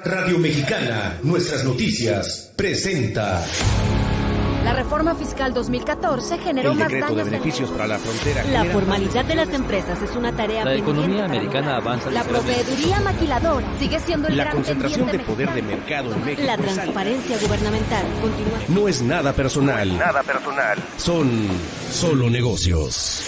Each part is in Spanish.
Radio Mexicana, nuestras noticias, presenta. La reforma fiscal 2014 generó más daños. El decreto de beneficios para la frontera. La formalidad de las empresas es una tarea pendiente. La economía americana avanza. La proveeduría maquiladora sigue siendo el gran concentración de pendiente poder de mercado en México. La transparencia gubernamental continúa. No es nada personal. Nada personal. Son solo negocios.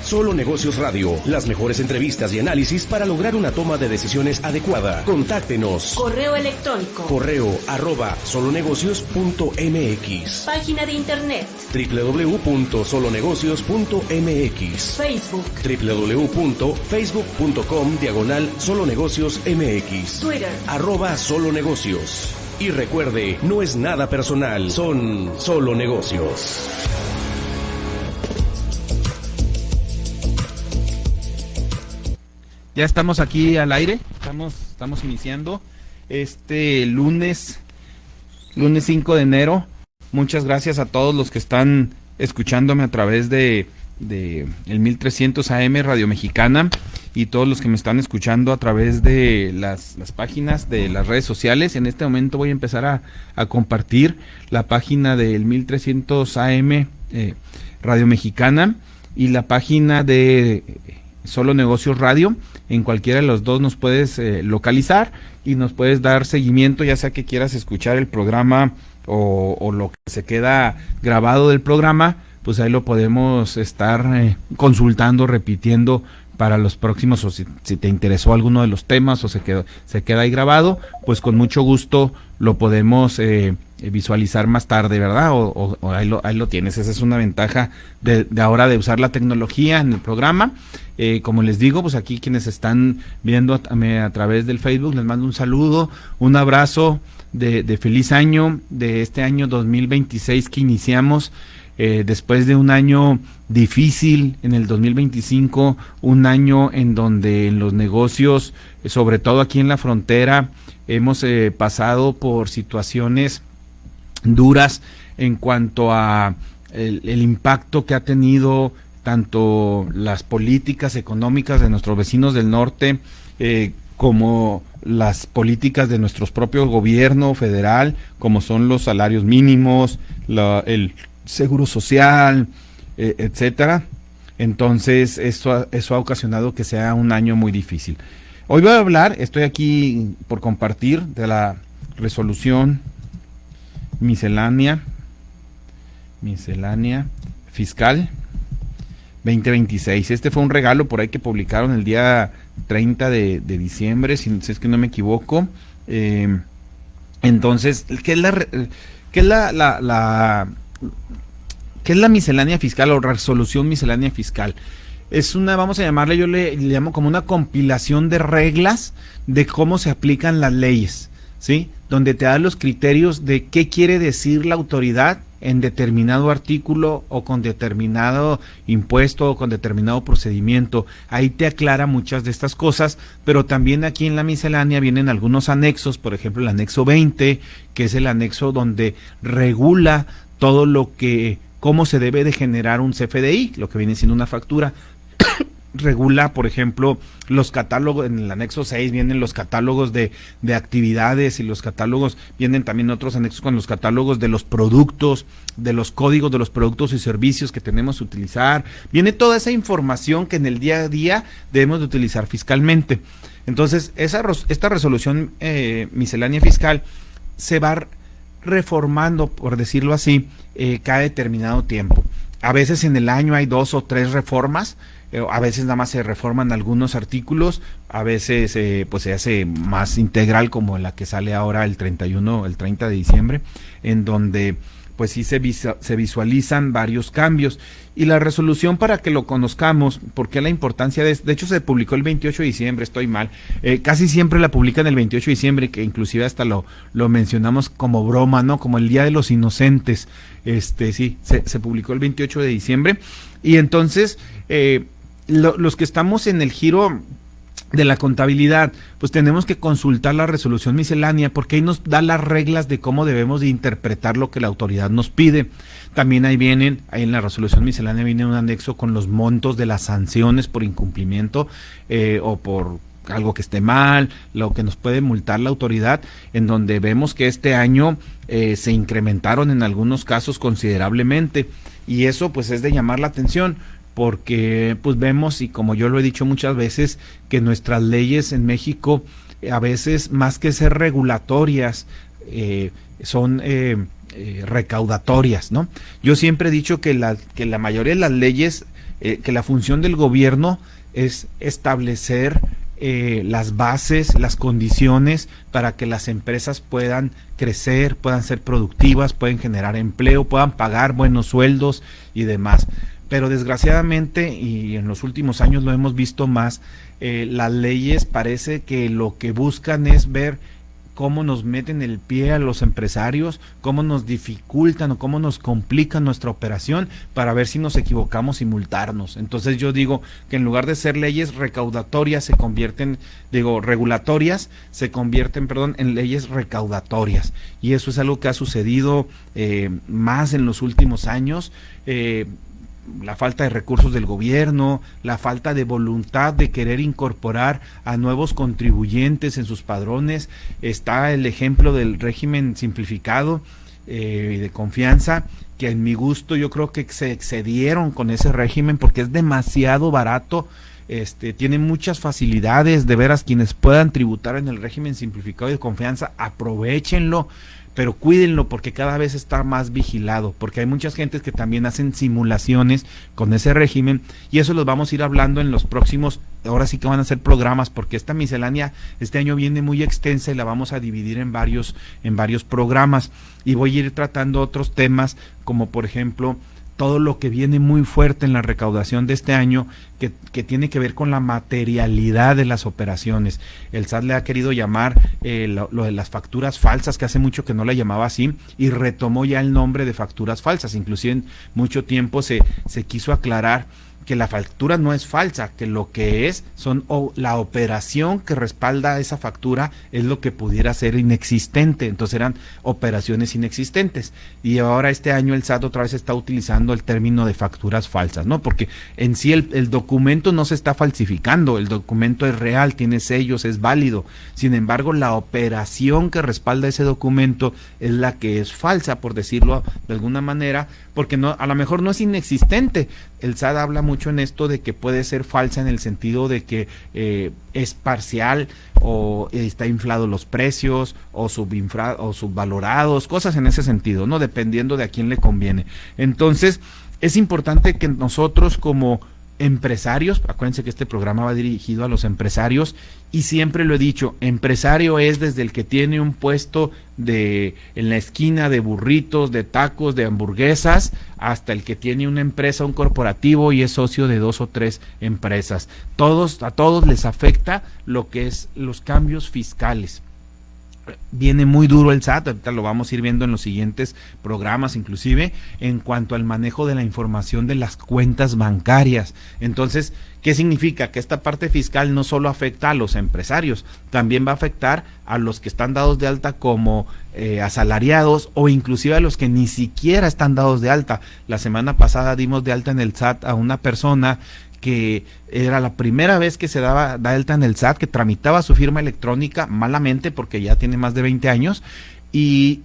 Solo Negocios Radio, las mejores entrevistas y análisis para lograr una toma de decisiones adecuada. Contáctenos. Correo electrónico. correo@solonegocios.mx. Página de internet. www.solonegocios.mx. Facebook. www.facebook.com/solonegociosmx. Twitter. @solonegocios. Y recuerde, no es nada personal, son solo negocios. Ya estamos aquí al aire, estamos iniciando este lunes 5 de enero. Muchas gracias a todos los que están escuchándome a través de el 1300 AM Radio Mexicana y todos los que me están escuchando a través de las páginas de las redes sociales. En este momento voy a empezar a compartir la página del 1300 AM Radio Mexicana y la página de Solo Negocios Radio. En cualquiera de los dos nos puedes localizar y nos puedes dar seguimiento, ya sea que quieras escuchar el programa o lo que se queda grabado del programa, pues ahí lo podemos estar consultando, repitiendo para los próximos, o si te interesó alguno de los temas o se queda ahí grabado, pues con mucho gusto lo podemos visualizar más tarde, ¿verdad? O ahí lo tienes. Esa es una ventaja de ahora de usar la tecnología en el programa. Como les digo, pues aquí quienes están viendo a través del Facebook, les mando un saludo, un abrazo de feliz año, de este año 2026 que iniciamos, después de un año difícil en el 2025, un año en donde en los negocios, sobre todo aquí en la frontera, hemos pasado por situaciones duras en cuanto a el impacto que ha tenido tanto las políticas económicas de nuestros vecinos del norte como las políticas de nuestro propio gobierno federal, como son los salarios mínimos, el seguro social, etcétera. Entonces eso ha ocasionado que sea un año muy difícil. Hoy voy a hablar, estoy aquí por compartir de la resolución miscelánea fiscal 2026. Este fue un regalo por ahí que publicaron el día 30 de diciembre, si es que no me equivoco. Entonces, ¿qué es la miscelánea fiscal o resolución miscelánea fiscal? Es una, vamos a llamarle, yo le llamo como una compilación de reglas de cómo se aplican las leyes, ¿sí? Donde te da los criterios de qué quiere decir la autoridad en determinado artículo o con determinado impuesto o con determinado procedimiento. Ahí te aclara muchas de estas cosas, pero también aquí en la miscelánea vienen algunos anexos, por ejemplo el anexo 20, que es el anexo donde regula todo cómo se debe de generar un CFDI, lo que viene siendo una factura. Regula, por ejemplo, los catálogos. En el anexo 6 vienen los catálogos de actividades y los catálogos, vienen también otros anexos con los catálogos de los productos, de los códigos de los productos y servicios que tenemos que utilizar. Viene toda esa información que en el día a día debemos de utilizar fiscalmente. Entonces, esta resolución miscelánea fiscal se va reformando, por decirlo así, cada determinado tiempo. A veces en el año hay 2 o 3 reformas, a veces nada más se reforman algunos artículos, a veces pues se hace más integral, como la que sale ahora el 30 de diciembre, en donde pues sí se visualizan varios cambios. Y la resolución, para que lo conozcamos, porque la importancia de hecho se publicó el 28 de diciembre, estoy mal, casi siempre la publican el 28 de diciembre, que inclusive hasta lo mencionamos como broma, ¿no? Como el Día de los Inocentes. Sí, se publicó el 28 de diciembre, y entonces los que estamos en el giro de la contabilidad, pues tenemos que consultar la resolución miscelánea, porque ahí nos da las reglas de cómo debemos de interpretar lo que la autoridad nos pide. También ahí en la resolución miscelánea viene un anexo con los montos de las sanciones por incumplimiento o por algo que esté mal, lo que nos puede multar la autoridad, en donde vemos que este año se incrementaron en algunos casos considerablemente, y eso pues es de llamar la atención, porque pues vemos, y como yo lo he dicho muchas veces, que nuestras leyes en México a veces, más que ser regulatorias, son recaudatorias, ¿no? Yo siempre he dicho que la mayoría de las leyes, que la función del gobierno es establecer las bases, las condiciones para que las empresas puedan crecer, puedan ser productivas, puedan generar empleo, puedan pagar buenos sueldos y demás. Pero desgraciadamente, y en los últimos años lo hemos visto más, las leyes parece que lo que buscan es ver cómo nos meten el pie a los empresarios, cómo nos dificultan o cómo nos complican nuestra operación para ver si nos equivocamos y multarnos. Entonces yo digo que en lugar de ser leyes regulatorias regulatorias, se convierten, en leyes recaudatorias. Y eso es algo que ha sucedido más en los últimos años. La falta de recursos del gobierno, la falta de voluntad de querer incorporar a nuevos contribuyentes en sus padrones. Está el ejemplo del régimen simplificado y de confianza, que en mi gusto yo creo que se excedieron con ese régimen porque es demasiado barato. Tiene muchas facilidades, de veras, quienes puedan tributar en el régimen simplificado y de confianza, aprovéchenlo, pero cuídenlo porque cada vez está más vigilado, porque hay muchas gentes que también hacen simulaciones con ese régimen, y eso los vamos a ir hablando en los próximos, ahora sí que van a ser programas, porque esta miscelánea este año viene muy extensa y la vamos a dividir en varios programas, y voy a ir tratando otros temas, como por ejemplo todo lo que viene muy fuerte en la recaudación de este año, que tiene que ver con la materialidad de las operaciones. El SAT le ha querido llamar lo de las facturas falsas, que hace mucho que no la llamaba así, y retomó ya el nombre de facturas falsas. Inclusive en mucho tiempo se quiso aclarar que la factura no es falsa, que lo que es la operación que respalda esa factura es lo que pudiera ser inexistente. Entonces eran operaciones inexistentes, y ahora este año el SAT otra vez está utilizando el término de facturas falsas, ¿no? Porque en sí el documento no se está falsificando, el documento es real, tiene sellos, es válido. Sin embargo, la operación que respalda ese documento es la que es falsa, por decirlo de alguna manera, porque no, a lo mejor no es inexistente. El SAT habla mucho en esto de que puede ser falsa en el sentido de que es parcial, o está inflado los precios, o subvalorados, cosas en ese sentido, ¿no? Dependiendo de a quién le conviene. Entonces, es importante que nosotros como empresarios, acuérdense que este programa va dirigido a los empresarios, y siempre lo he dicho, empresario es desde el que tiene un puesto en la esquina de burritos, de tacos, de hamburguesas, hasta el que tiene una empresa, un corporativo, y es socio de 2 o 3 empresas. A todos les afecta lo que es los cambios fiscales. Viene muy duro el SAT, ahorita lo vamos a ir viendo en los siguientes programas, inclusive en cuanto al manejo de la información de las cuentas bancarias. Entonces, ¿qué significa? Que esta parte fiscal no solo afecta a los empresarios, también va a afectar a los que están dados de alta como asalariados, o inclusive a los que ni siquiera están dados de alta. La semana pasada dimos de alta en el SAT a una persona que era la primera vez que se daba de alta en el SAT, que tramitaba su firma electrónica malamente porque ya tiene más de 20 años y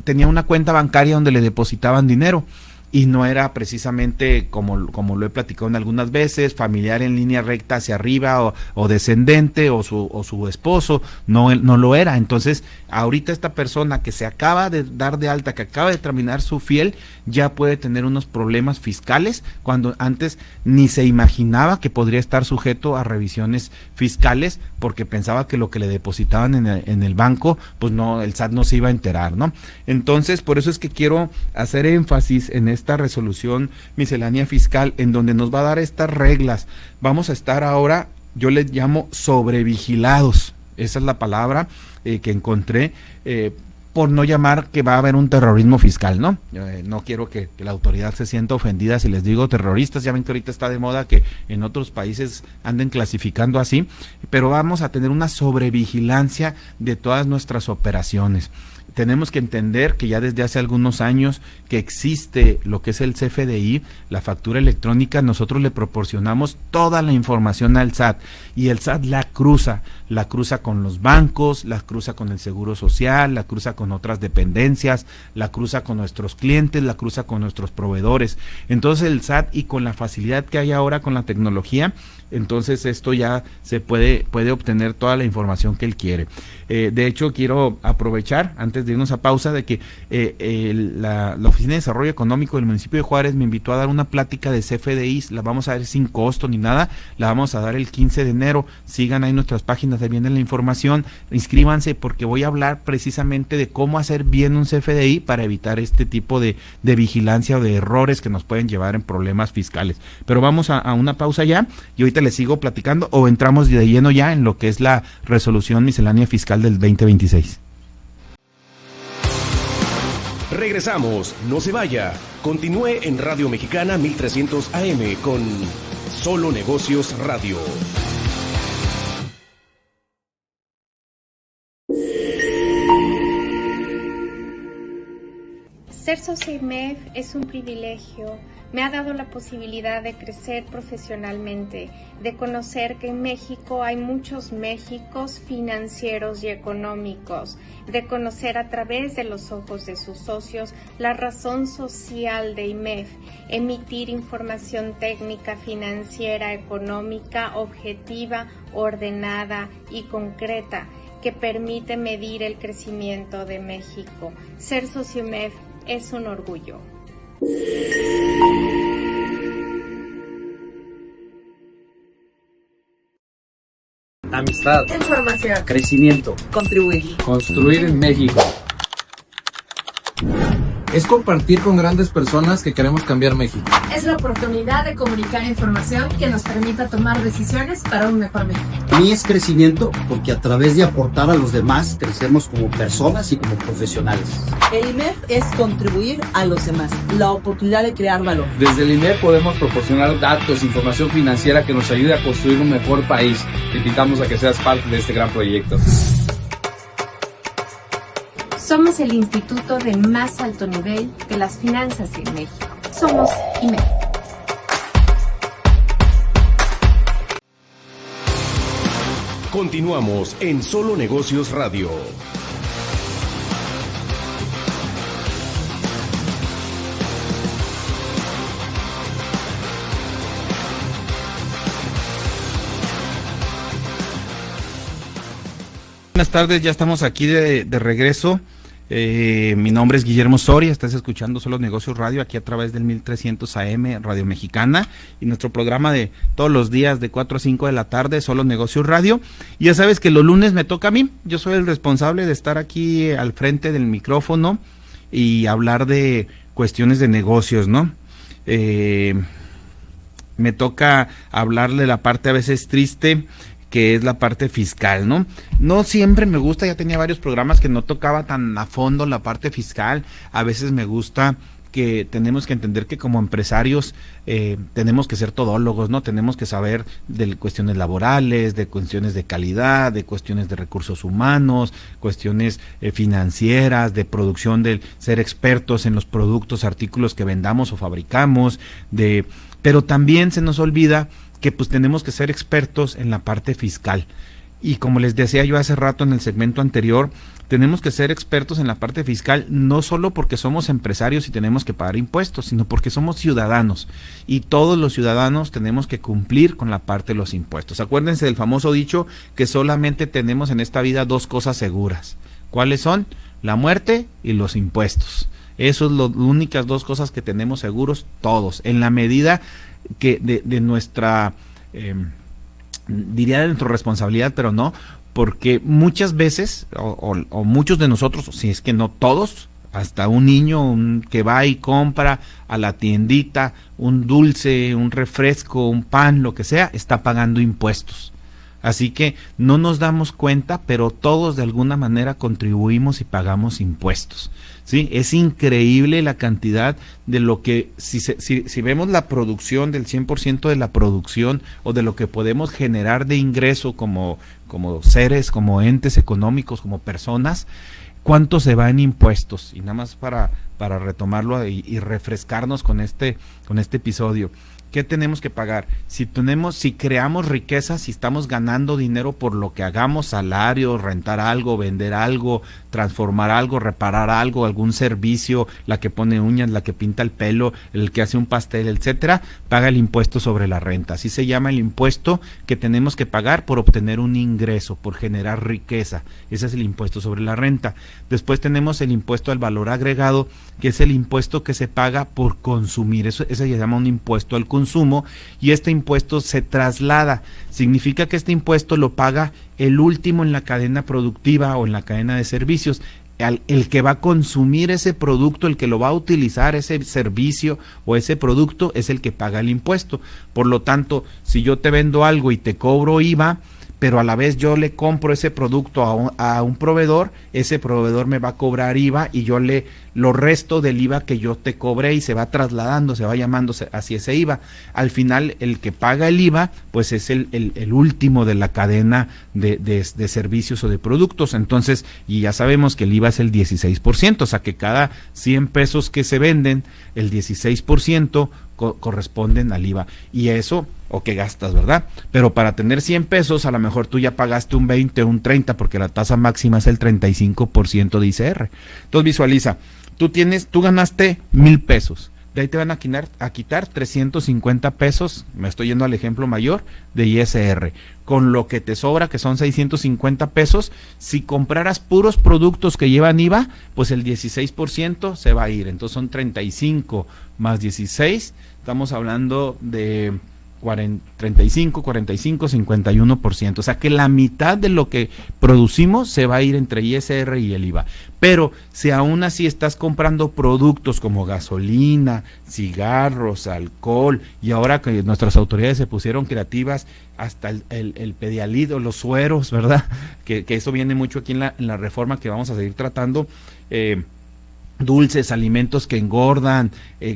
tenía una cuenta bancaria donde le depositaban dinero, y no era precisamente como lo he platicado en algunas veces, familiar en línea recta hacia arriba o descendente, o su esposo, no lo era. Entonces ahorita esta persona que se acaba de dar de alta, que acaba de terminar su fiel, ya puede tener unos problemas fiscales, cuando antes ni se imaginaba que podría estar sujeto a revisiones fiscales, porque pensaba que lo que le depositaban en el banco, pues no, el SAT no se iba a enterar, ¿no? Entonces, por eso es que quiero hacer énfasis en esta resolución miscelánea fiscal, en donde nos va a dar estas reglas. Vamos a estar ahora, yo les llamo sobrevigilados, esa es la palabra que encontré, por no llamar que va a haber un terrorismo fiscal, ¿no? No quiero que la autoridad se sienta ofendida si les digo terroristas. Ya ven que ahorita está de moda que en otros países anden clasificando así, pero vamos a tener una sobrevigilancia de todas nuestras operaciones. tenemos que entender que ya desde hace algunos años que existe lo que es el CFDI, la factura electrónica, nosotros le proporcionamos toda la información al SAT y el SAT la cruza con los bancos, la cruza con el Seguro Social, la cruza con otras dependencias, la cruza con nuestros clientes, la cruza con nuestros proveedores. Entonces el SAT, y con la facilidad que hay ahora con la tecnología, entonces esto ya se puede obtener toda la información que él quiere. De hecho, quiero aprovechar, antes de irnos a pausa, de que la Oficina de Desarrollo Económico del municipio de Juárez me invitó a dar una plática de CFDIs. La vamos a dar sin costo ni nada, la vamos a dar el 15 de enero. Sigan ahí nuestras páginas, ahí viene la información, inscríbanse, porque voy a hablar precisamente de cómo hacer bien un CFDI para evitar este tipo de vigilancia o de errores que nos pueden llevar en problemas fiscales. Pero vamos a una pausa ya, y ahorita les sigo platicando, o entramos de lleno ya en lo que es la resolución miscelánea fiscal del 2026. Regresamos, no se vaya. Continúe en Radio Mexicana 1300 AM con Solo Negocios Radio. Ser socio IMEF es un privilegio. Me ha dado la posibilidad de crecer profesionalmente, de conocer que en México hay muchos Méxicos financieros y económicos, de conocer a través de los ojos de sus socios la razón social de IMEF, emitir información técnica, financiera, económica, objetiva, ordenada y concreta, que permite medir el crecimiento de México. Ser socio IMEF es un orgullo. Amistad, información, crecimiento, contribuir, construir en México. Es compartir con grandes personas que queremos cambiar México. Es la oportunidad de comunicar información que nos permita tomar decisiones para un mejor México. Para mí es crecimiento porque a través de aportar a los demás crecemos como personas y como profesionales. El IMEF es contribuir a los demás, la oportunidad de crear valor. Desde el IMEF podemos proporcionar datos, información financiera que nos ayude a construir un mejor país. Te invitamos a que seas parte de este gran proyecto. Somos el instituto de más alto nivel de las finanzas en México. Somos IMEF. Continuamos en Solo Negocios Radio. Buenas tardes, ya estamos aquí de regreso. Mi nombre es Guillermo Soria, estás escuchando Solo Negocios Radio aquí a través del 1300 AM Radio Mexicana, y nuestro programa de todos los días de 4 a 5 de la tarde, Solo Negocios Radio. Y ya sabes que los lunes me toca a mí, yo soy el responsable de estar aquí al frente del micrófono y hablar de cuestiones de negocios, ¿no? Me toca hablar de la parte a veces triste, que es la parte fiscal, ¿no? No siempre me gusta, ya tenía varios programas que no tocaba tan a fondo la parte fiscal. A veces me gusta que tenemos que entender que como empresarios tenemos que ser todólogos, ¿no? Tenemos que saber de cuestiones laborales, de cuestiones de calidad, de cuestiones de recursos humanos, cuestiones financieras, de producción, de ser expertos en los productos, artículos que vendamos o fabricamos, pero también se nos olvida que pues tenemos que ser expertos en la parte fiscal. Y como les decía yo hace rato en el segmento anterior, tenemos que ser expertos en la parte fiscal no solo porque somos empresarios y tenemos que pagar impuestos, sino porque somos ciudadanos, y todos los ciudadanos tenemos que cumplir con la parte de los impuestos. Acuérdense del famoso dicho que solamente tenemos en esta vida dos cosas seguras. ¿Cuáles son? La muerte y los impuestos. Esas son las únicas dos cosas que tenemos seguros todos, en la medida que de nuestra, diría de nuestra responsabilidad, pero no, porque muchas veces, o muchos de nosotros, si es que no todos, hasta un niño que va y compra a la tiendita un dulce, un refresco, un pan, lo que sea, está pagando impuestos. Así que no nos damos cuenta, pero todos de alguna manera contribuimos y pagamos impuestos. Sí, es increíble la cantidad de lo que, si vemos la producción del 100% de la producción o de lo que podemos generar de ingreso como seres, como entes económicos, como personas, ¿cuánto se va en impuestos? Y nada más para retomarlo y refrescarnos con este episodio. ¿Qué tenemos que pagar? Si creamos riqueza, si estamos ganando dinero por lo que hagamos, salario, rentar algo, vender algo, transformar algo, reparar algo, algún servicio, la que pone uñas, la que pinta el pelo, el que hace un pastel, etcétera, paga el impuesto sobre la renta. Así se llama el impuesto que tenemos que pagar por obtener un ingreso, por generar riqueza. Ese es el impuesto sobre la renta. Después tenemos el impuesto al valor agregado, que es el impuesto que se paga por consumir. Ese se llama un impuesto al consumo, y este impuesto se traslada. Significa que este impuesto lo paga el último en la cadena productiva o en la cadena de servicios. El que va a consumir ese producto, el que lo va a utilizar, ese servicio o ese producto, es el que paga el impuesto. Por lo tanto, si yo te vendo algo y te cobro IVA, pero a la vez yo le compro ese producto a un proveedor, ese proveedor me va a cobrar IVA y yo lo resto del IVA que yo te cobré, y se va trasladando, se va llamándose así ese IVA. Al final, el que paga el IVA, pues es el último de la cadena de servicios o de productos. Entonces, y ya sabemos que el IVA es el 16%, o sea que cada 100 pesos que se venden, el 16% corresponden al IVA. Y eso, o que gastas, ¿verdad? Pero para tener 100 pesos, a lo mejor tú ya pagaste un 20 o un 30, porque la tasa máxima es el 35% de ICR. Entonces visualiza, tú ganaste 1,000 pesos. De ahí te van a quitar 350 pesos, me estoy yendo al ejemplo mayor, de ISR. Con lo que te sobra, que son 650 pesos, si compraras puros productos que llevan IVA, pues el 16% se va a ir. Entonces son 35 más 16, estamos hablando de 35, 51%. O sea que la mitad de lo que producimos se va a ir entre ISR y el IVA. Pero si aún así estás comprando productos como gasolina, cigarros, alcohol, y ahora que nuestras autoridades se pusieron creativas, hasta el Pedialit o los sueros, ¿verdad? Que eso viene mucho aquí en la reforma que vamos a seguir tratando. Dulces, alimentos que engordan,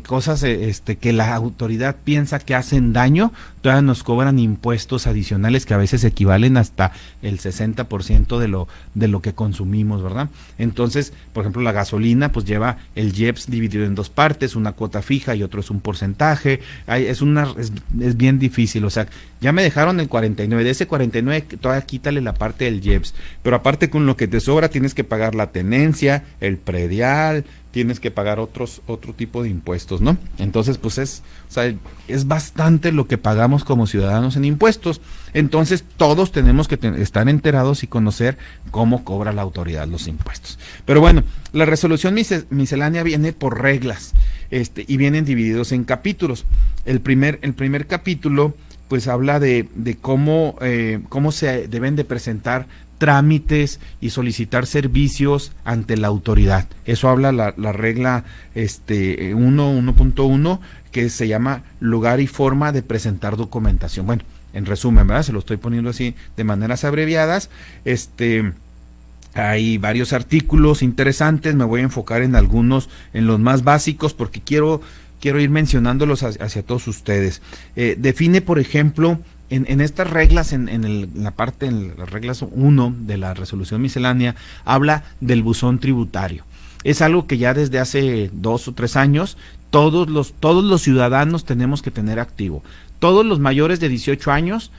cosas que la autoridad piensa que hacen daño, todavía nos cobran impuestos adicionales que a veces equivalen hasta el 60% de lo que consumimos, ¿verdad? Entonces, por ejemplo, la gasolina pues lleva el IEPS dividido en dos partes, una cuota fija y otro es un porcentaje. Es bien difícil, o sea, ya me dejaron el 49, de ese 49 todavía quítale la parte del IEPS, pero aparte con lo que te sobra tienes que pagar la tenencia, el predial, tienes que pagar otro tipo de impuestos, ¿no? Entonces, pues es bastante lo que pagamos como ciudadanos en impuestos. Entonces, todos tenemos que estar enterados y conocer cómo cobra la autoridad los impuestos. Pero bueno, la resolución miscelánea viene por reglas, y vienen divididos en capítulos. El primer capítulo, pues habla de cómo se deben de presentar trámites y solicitar servicios ante la autoridad. Eso habla la regla 1.1, que se llama lugar y forma de presentar documentación. Bueno, en resumen, ¿verdad? Se lo estoy poniendo así de maneras abreviadas. Hay varios artículos interesantes, me voy a enfocar en algunos, en los más básicos, porque quiero ir mencionándolos hacia todos ustedes. Define, por ejemplo, en estas reglas, en las reglas 1 de la resolución miscelánea, habla del buzón tributario. Es algo que ya desde hace 2 o 3 años todos los ciudadanos tenemos que tener activo. Todos los mayores de 18 años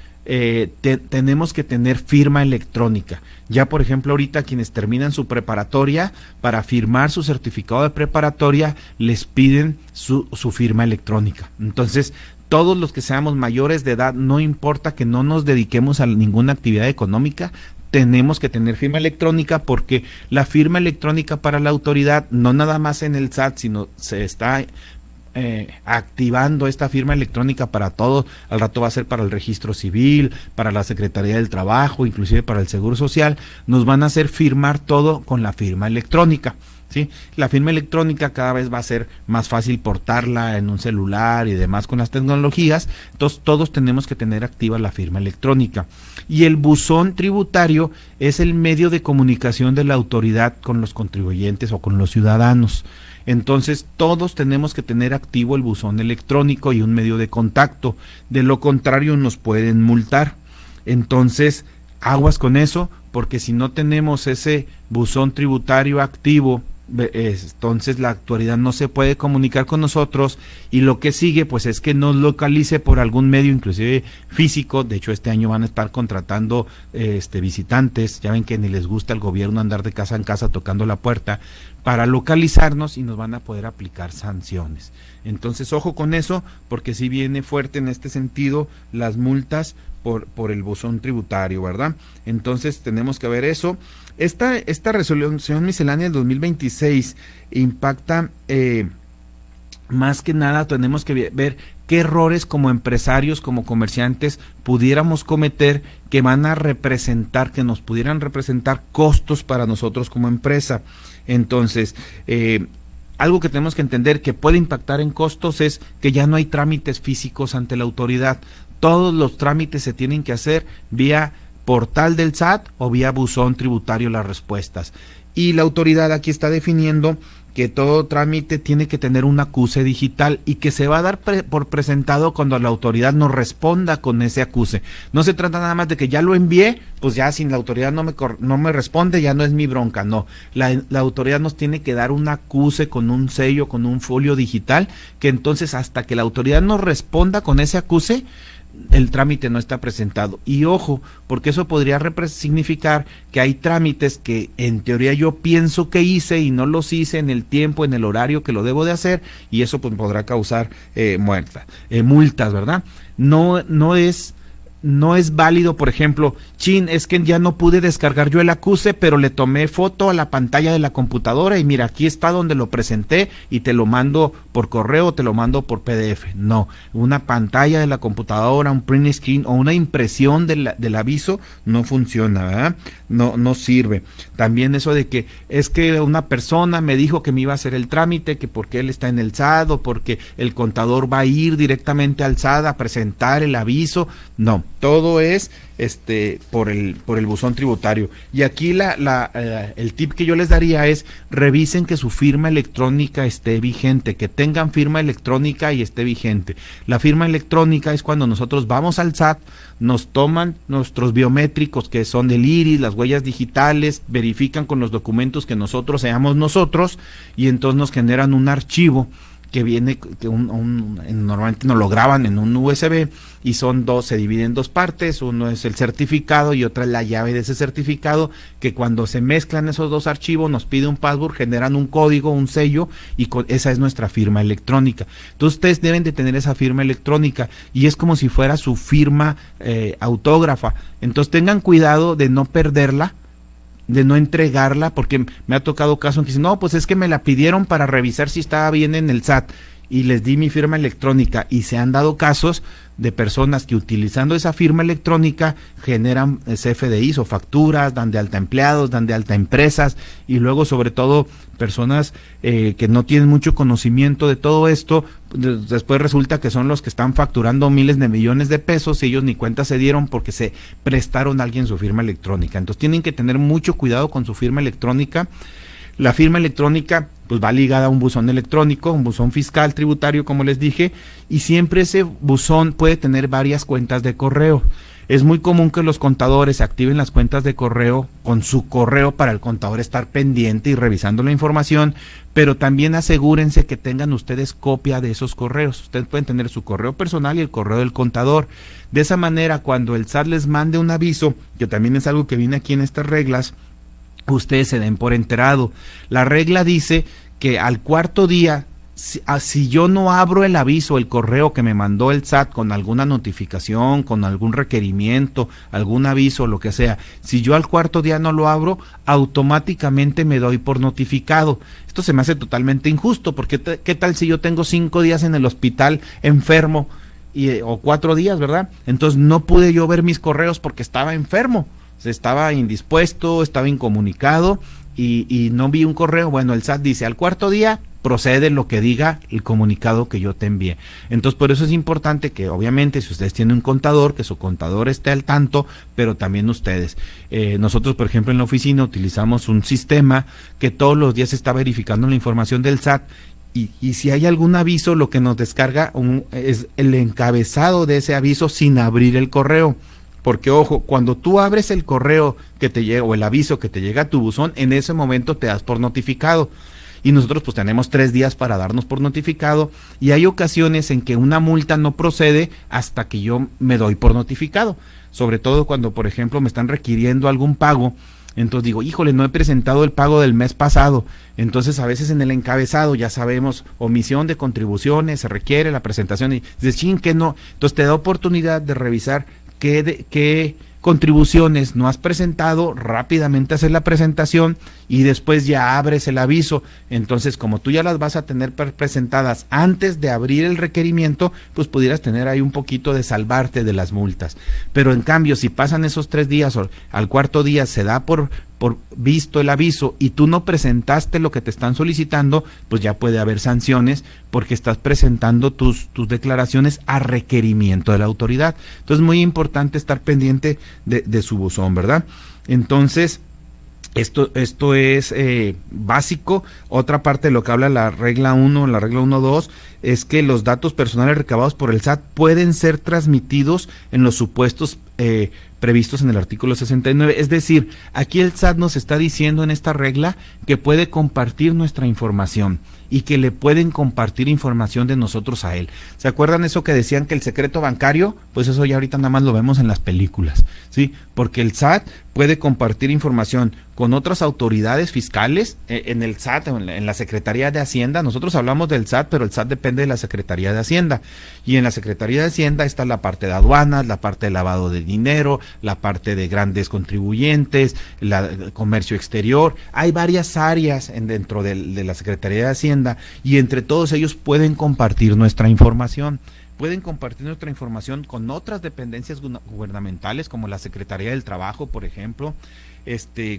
tenemos que tener firma electrónica. Ya, por ejemplo, ahorita quienes terminan su preparatoria, para firmar su certificado de preparatoria les piden su firma electrónica. Entonces, todos los que seamos mayores de edad, no importa que no nos dediquemos a ninguna actividad económica, tenemos que tener firma electrónica, porque la firma electrónica para la autoridad, no nada más en el SAT, sino se está activando esta firma electrónica para todo. Al rato va a ser para el registro civil, para la Secretaría del Trabajo, inclusive para el Seguro Social. Nos van a hacer firmar todo con la firma electrónica, ¿sí? La firma electrónica cada vez va a ser más fácil portarla en un celular y demás con las tecnologías. Entonces todos tenemos que tener activa la firma electrónica. Y el buzón tributario es el medio de comunicación de la autoridad con los contribuyentes o con los ciudadanos. Entonces todos tenemos que tener activo el buzón electrónico y un medio de contacto. De lo contrario nos pueden multar. Entonces, aguas con eso. porque si no tenemos ese buzón tributario activo, entonces la autoridad no se puede comunicar con nosotros, y lo que sigue pues es que nos localice por algún medio, inclusive físico. De hecho, este año van a estar contratando visitantes, ya ven que ni les gusta al gobierno andar de casa en casa tocando la puerta, para localizarnos, y nos van a poder aplicar sanciones. Entonces ojo con eso, porque sí viene fuerte en este sentido las multas por el buzón tributario, ¿verdad? Entonces tenemos que ver eso. Esta resolución miscelánea del 2026 impacta, más que nada tenemos que ver qué errores como empresarios, como comerciantes pudiéramos cometer, que van a representar, que nos pudieran representar costos para nosotros como empresa. Entonces, algo que tenemos que entender que puede impactar en costos es que ya no hay trámites físicos ante la autoridad. Todos los trámites se tienen que hacer vía portal del SAT o vía buzón tributario las respuestas. Y la autoridad aquí está definiendo que todo trámite tiene que tener un acuse digital, y que se va a dar por presentado cuando la autoridad nos responda con ese acuse. No se trata nada más de que ya lo envié, pues ya si la autoridad no me responde, ya no es mi bronca. No, la autoridad nos tiene que dar un acuse con un sello, con un folio digital, que entonces hasta que la autoridad nos responda con ese acuse, el trámite no está presentado. Y ojo, porque eso podría significar que hay trámites que en teoría yo pienso que hice y no los hice en el tiempo, en el horario que lo debo de hacer, y eso pues podrá causar multas, ¿verdad? No es válido, por ejemplo, es que ya no pude descargar yo el acuse, pero le tomé foto a la pantalla de la computadora y mira, aquí está donde lo presenté y te lo mando por correo, te lo mando por PDF. No, una pantalla de la computadora, un print screen o una impresión del aviso no funciona, ¿verdad? No sirve. También eso de que es que una persona me dijo que me iba a hacer el trámite, que porque él está en el SAT o porque el contador va a ir directamente al SAT a presentar el aviso. No, todo es por el buzón tributario. Y aquí el tip que yo les daría es: revisen que su firma electrónica esté vigente, que tengan firma electrónica y esté vigente. La firma electrónica es cuando nosotros vamos al SAT, nos toman nuestros biométricos, que son el iris, las huellas digitales, verifican con los documentos que nosotros seamos nosotros, y entonces nos generan un archivo que viene, normalmente nos lo graban en un USB, y se divide en dos partes. Uno es el certificado y otra es la llave de ese certificado, que cuando se mezclan esos dos archivos nos pide un password, generan un código, un sello, y esa es nuestra firma electrónica. Entonces ustedes deben de tener esa firma electrónica, y es como si fuera su firma autógrafa. Entonces tengan cuidado de no perderla, de no entregarla, porque me ha tocado casos en que dicen, no, pues es que me la pidieron para revisar si estaba bien en el SAT, y les di mi firma electrónica, y se han dado casos de personas que utilizando esa firma electrónica generan CFDIs o facturas, dan de alta empleados, dan de alta empresas, y luego sobre todo personas que no tienen mucho conocimiento de todo esto, después resulta que son los que están facturando miles de millones de pesos y ellos ni cuenta se dieron porque se prestaron a alguien su firma electrónica. Entonces tienen que tener mucho cuidado con su firma electrónica. La firma electrónica pues va ligada a un buzón electrónico, un buzón fiscal tributario, como les dije, y siempre ese buzón puede tener varias cuentas de correo. Es muy común que los contadores activen las cuentas de correo con su correo para el contador estar pendiente y revisando la información, pero también asegúrense que tengan ustedes copia de esos correos. Ustedes pueden tener su correo personal y el correo del contador. De esa manera, cuando el SAT les mande un aviso, que también es algo que viene aquí en estas reglas, ustedes se den por enterado. La regla dice que al cuarto día, si yo no abro el aviso, el correo que me mandó el SAT con alguna notificación, con algún requerimiento, algún aviso, lo que sea, si yo al cuarto día no lo abro, automáticamente me doy por notificado. Esto se me hace totalmente injusto, porque ¿qué tal si yo tengo 5 días en el hospital enfermo o 4 días, ¿verdad? Entonces no pude yo ver mis correos porque estaba enfermo. Estaba indispuesto, estaba incomunicado y no vi un correo. Bueno, el SAT dice, al cuarto día procede lo que diga el comunicado que yo te envié. Entonces, por eso es importante que, obviamente, si ustedes tienen un contador, que su contador esté al tanto, pero también ustedes. Nosotros, por ejemplo, en la oficina utilizamos un sistema que todos los días está verificando la información del SAT. Y si hay algún aviso, lo que nos descarga es el encabezado de ese aviso sin abrir el correo. porque ojo, cuando tú abres el correo que te llega o el aviso que te llega a tu buzón, en ese momento te das por notificado. Y nosotros pues tenemos 3 días para darnos por notificado, y hay ocasiones en que una multa no procede hasta que yo me doy por notificado, sobre todo cuando, por ejemplo, me están requiriendo algún pago. Entonces digo, híjole, no he presentado el pago del mes pasado. Entonces a veces en el encabezado ya sabemos, omisión de contribuciones, se requiere la presentación, y dices, ching, que no. Entonces te da oportunidad de revisar qué contribuciones no has presentado, rápidamente hacer la presentación y después ya abres el aviso. Entonces, como tú ya las vas a tener presentadas antes de abrir el requerimiento, pues pudieras tener ahí un poquito de salvarte de las multas. Pero en cambio, si pasan esos 3 días o al cuarto día se da por visto el aviso y tú no presentaste lo que te están solicitando, pues ya puede haber sanciones porque estás presentando tus declaraciones a requerimiento de la autoridad. Entonces, muy importante estar pendiente de su buzón, ¿verdad? Entonces, esto es básico. Otra parte de lo que habla la regla 1, la regla 1.2, es que los datos personales recabados por el SAT pueden ser transmitidos en los supuestos previstos en el artículo 69. Es decir, aquí el SAT nos está diciendo en esta regla que puede compartir nuestra información y que le pueden compartir información de nosotros a él. ¿Se acuerdan eso que decían que el secreto bancario? Pues eso ya ahorita nada más lo vemos en las películas, ¿sí? Porque el SAT puede compartir información con otras autoridades fiscales, en el SAT, en la Secretaría de Hacienda. Nosotros hablamos del SAT, pero el SAT depende de la Secretaría de Hacienda. Y en la Secretaría de Hacienda está la parte de aduanas, la parte de lavado de dinero, la parte de grandes contribuyentes, el comercio exterior. Hay varias áreas dentro de la Secretaría de Hacienda, y entre todos ellos pueden compartir nuestra información. Pueden compartir nuestra información con otras dependencias gubernamentales, como la Secretaría del Trabajo, por ejemplo,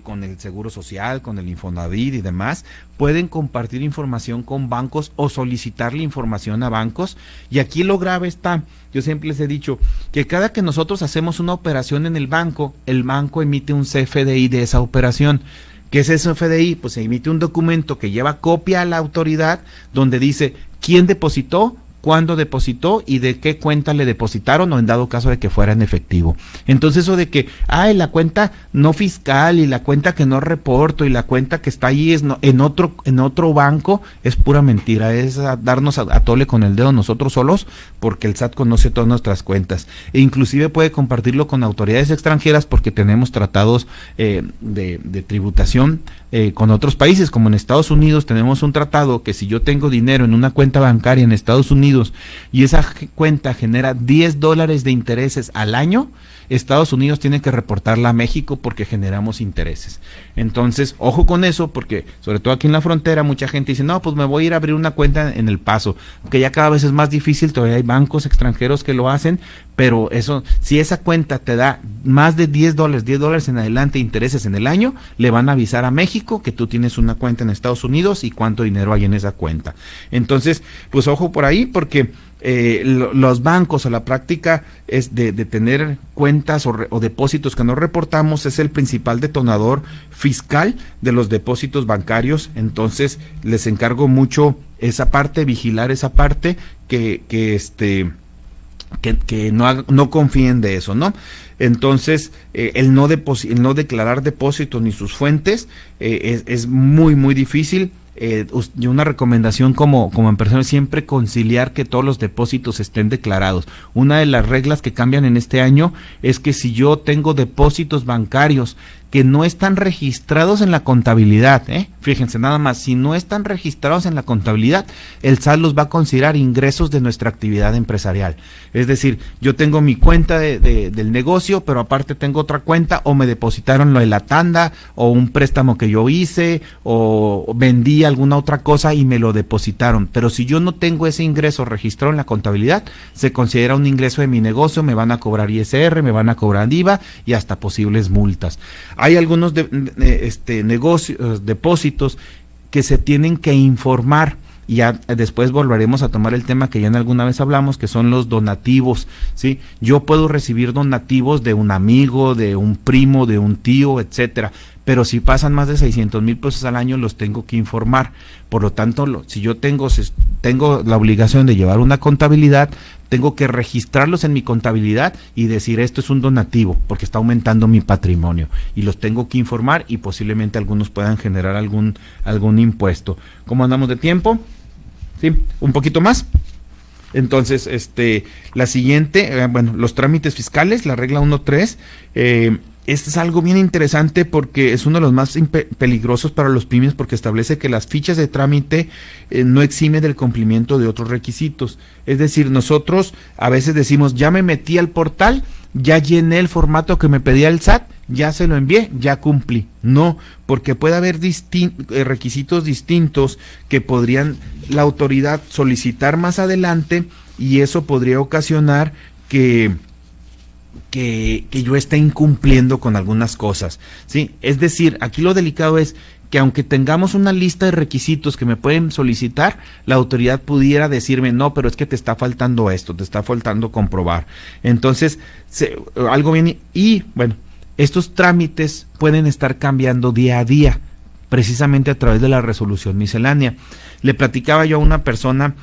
con el Seguro Social, con el Infonavit y demás. Pueden compartir información con bancos o solicitarle información a bancos. Y aquí lo grave está, yo siempre les he dicho que cada que nosotros hacemos una operación en el banco emite un CFDI de esa operación. ¿Qué es ese CFDI? Pues se emite un documento que lleva copia a la autoridad donde dice quién depositó, cuándo depositó y de qué cuenta le depositaron, o en dado caso de que fuera en efectivo. Entonces eso de que, la cuenta no fiscal y la cuenta que no reporto y la cuenta que está ahí en otro banco, es pura mentira, es darnos a tole con el dedo nosotros solos, porque el SAT conoce todas nuestras cuentas, e inclusive puede compartirlo con autoridades extranjeras porque tenemos tratados de tributación con otros países, como en Estados Unidos tenemos un tratado que si yo tengo dinero en una cuenta bancaria en Estados Unidos y esa cuenta genera $10 de intereses al año, Estados Unidos tiene que reportarla a México porque generamos intereses. Entonces, ojo con eso, porque sobre todo aquí en la frontera mucha gente dice, no, pues me voy a ir a abrir una cuenta en El Paso, que ya cada vez es más difícil, todavía hay bancos extranjeros que lo hacen, pero eso, si esa cuenta te da más de $10 en adelante intereses en el año, le van a avisar a México que tú tienes una cuenta en Estados Unidos y cuánto dinero hay en esa cuenta. Entonces, pues ojo por ahí, porque los bancos, a la práctica es de tener cuentas o depósitos que no reportamos, es el principal detonador fiscal de los depósitos bancarios. Entonces les encargo mucho esa parte, vigilar esa parte, que no confíen de eso, ¿no? Entonces, el no declarar depósitos ni sus fuentes es muy, muy difícil. Y una recomendación como empresario, siempre conciliar que todos los depósitos estén declarados. Una de las reglas que cambian en este año es que si yo tengo depósitos bancarios que no están registrados en la contabilidad, fíjense nada más, si no están registrados en la contabilidad, el SAT los va a considerar ingresos de nuestra actividad empresarial. Es decir, yo tengo mi cuenta del negocio, pero aparte tengo otra cuenta, o me depositaron lo de la tanda, o un préstamo que yo hice, o vendí alguna otra cosa y me lo depositaron. Pero si yo no tengo ese ingreso registrado en la contabilidad, se considera un ingreso de mi negocio, me van a cobrar ISR, me van a cobrar IVA y hasta posibles multas. Hay algunos negocios, depósitos que se tienen que informar, y ya después volveremos a tomar el tema que ya en alguna vez hablamos, que son los donativos, ¿sí? Yo puedo recibir donativos de un amigo, de un primo, de un tío, etcétera, pero si pasan más de 600,000 pesos al año los tengo que informar. Por lo tanto, si yo tengo la obligación de llevar una contabilidad, tengo que registrarlos en mi contabilidad y decir esto es un donativo porque está aumentando mi patrimonio, y los tengo que informar, y posiblemente algunos puedan generar algún impuesto. ¿Cómo andamos de tiempo? Sí, un poquito más. Entonces, la siguiente, los trámites fiscales, la regla 1.3, este es algo bien interesante porque es uno de los más peligrosos para los pymes, porque establece que las fichas de trámite no exime del cumplimiento de otros requisitos. Es decir, nosotros a veces decimos, ya me metí al portal, ya llené el formato que me pedía el SAT, ya se lo envié, ya cumplí. No, porque puede haber requisitos distintos que podrían la autoridad solicitar más adelante, y eso podría ocasionar que yo esté incumpliendo con algunas cosas, ¿sí? Es decir, aquí lo delicado es que aunque tengamos una lista de requisitos que me pueden solicitar, la autoridad pudiera decirme, no, pero es que te está faltando esto, te está faltando comprobar. Entonces, algo bien, y bueno, estos trámites pueden estar cambiando día a día, precisamente a través de la resolución miscelánea. Le platicaba yo a una persona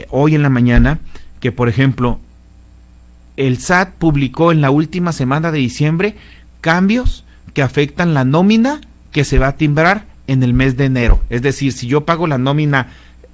hoy en la mañana que, por ejemplo, el SAT publicó en la última semana de diciembre cambios que afectan la nómina que se va a timbrar en el mes de enero. Es decir, si yo pago la nómina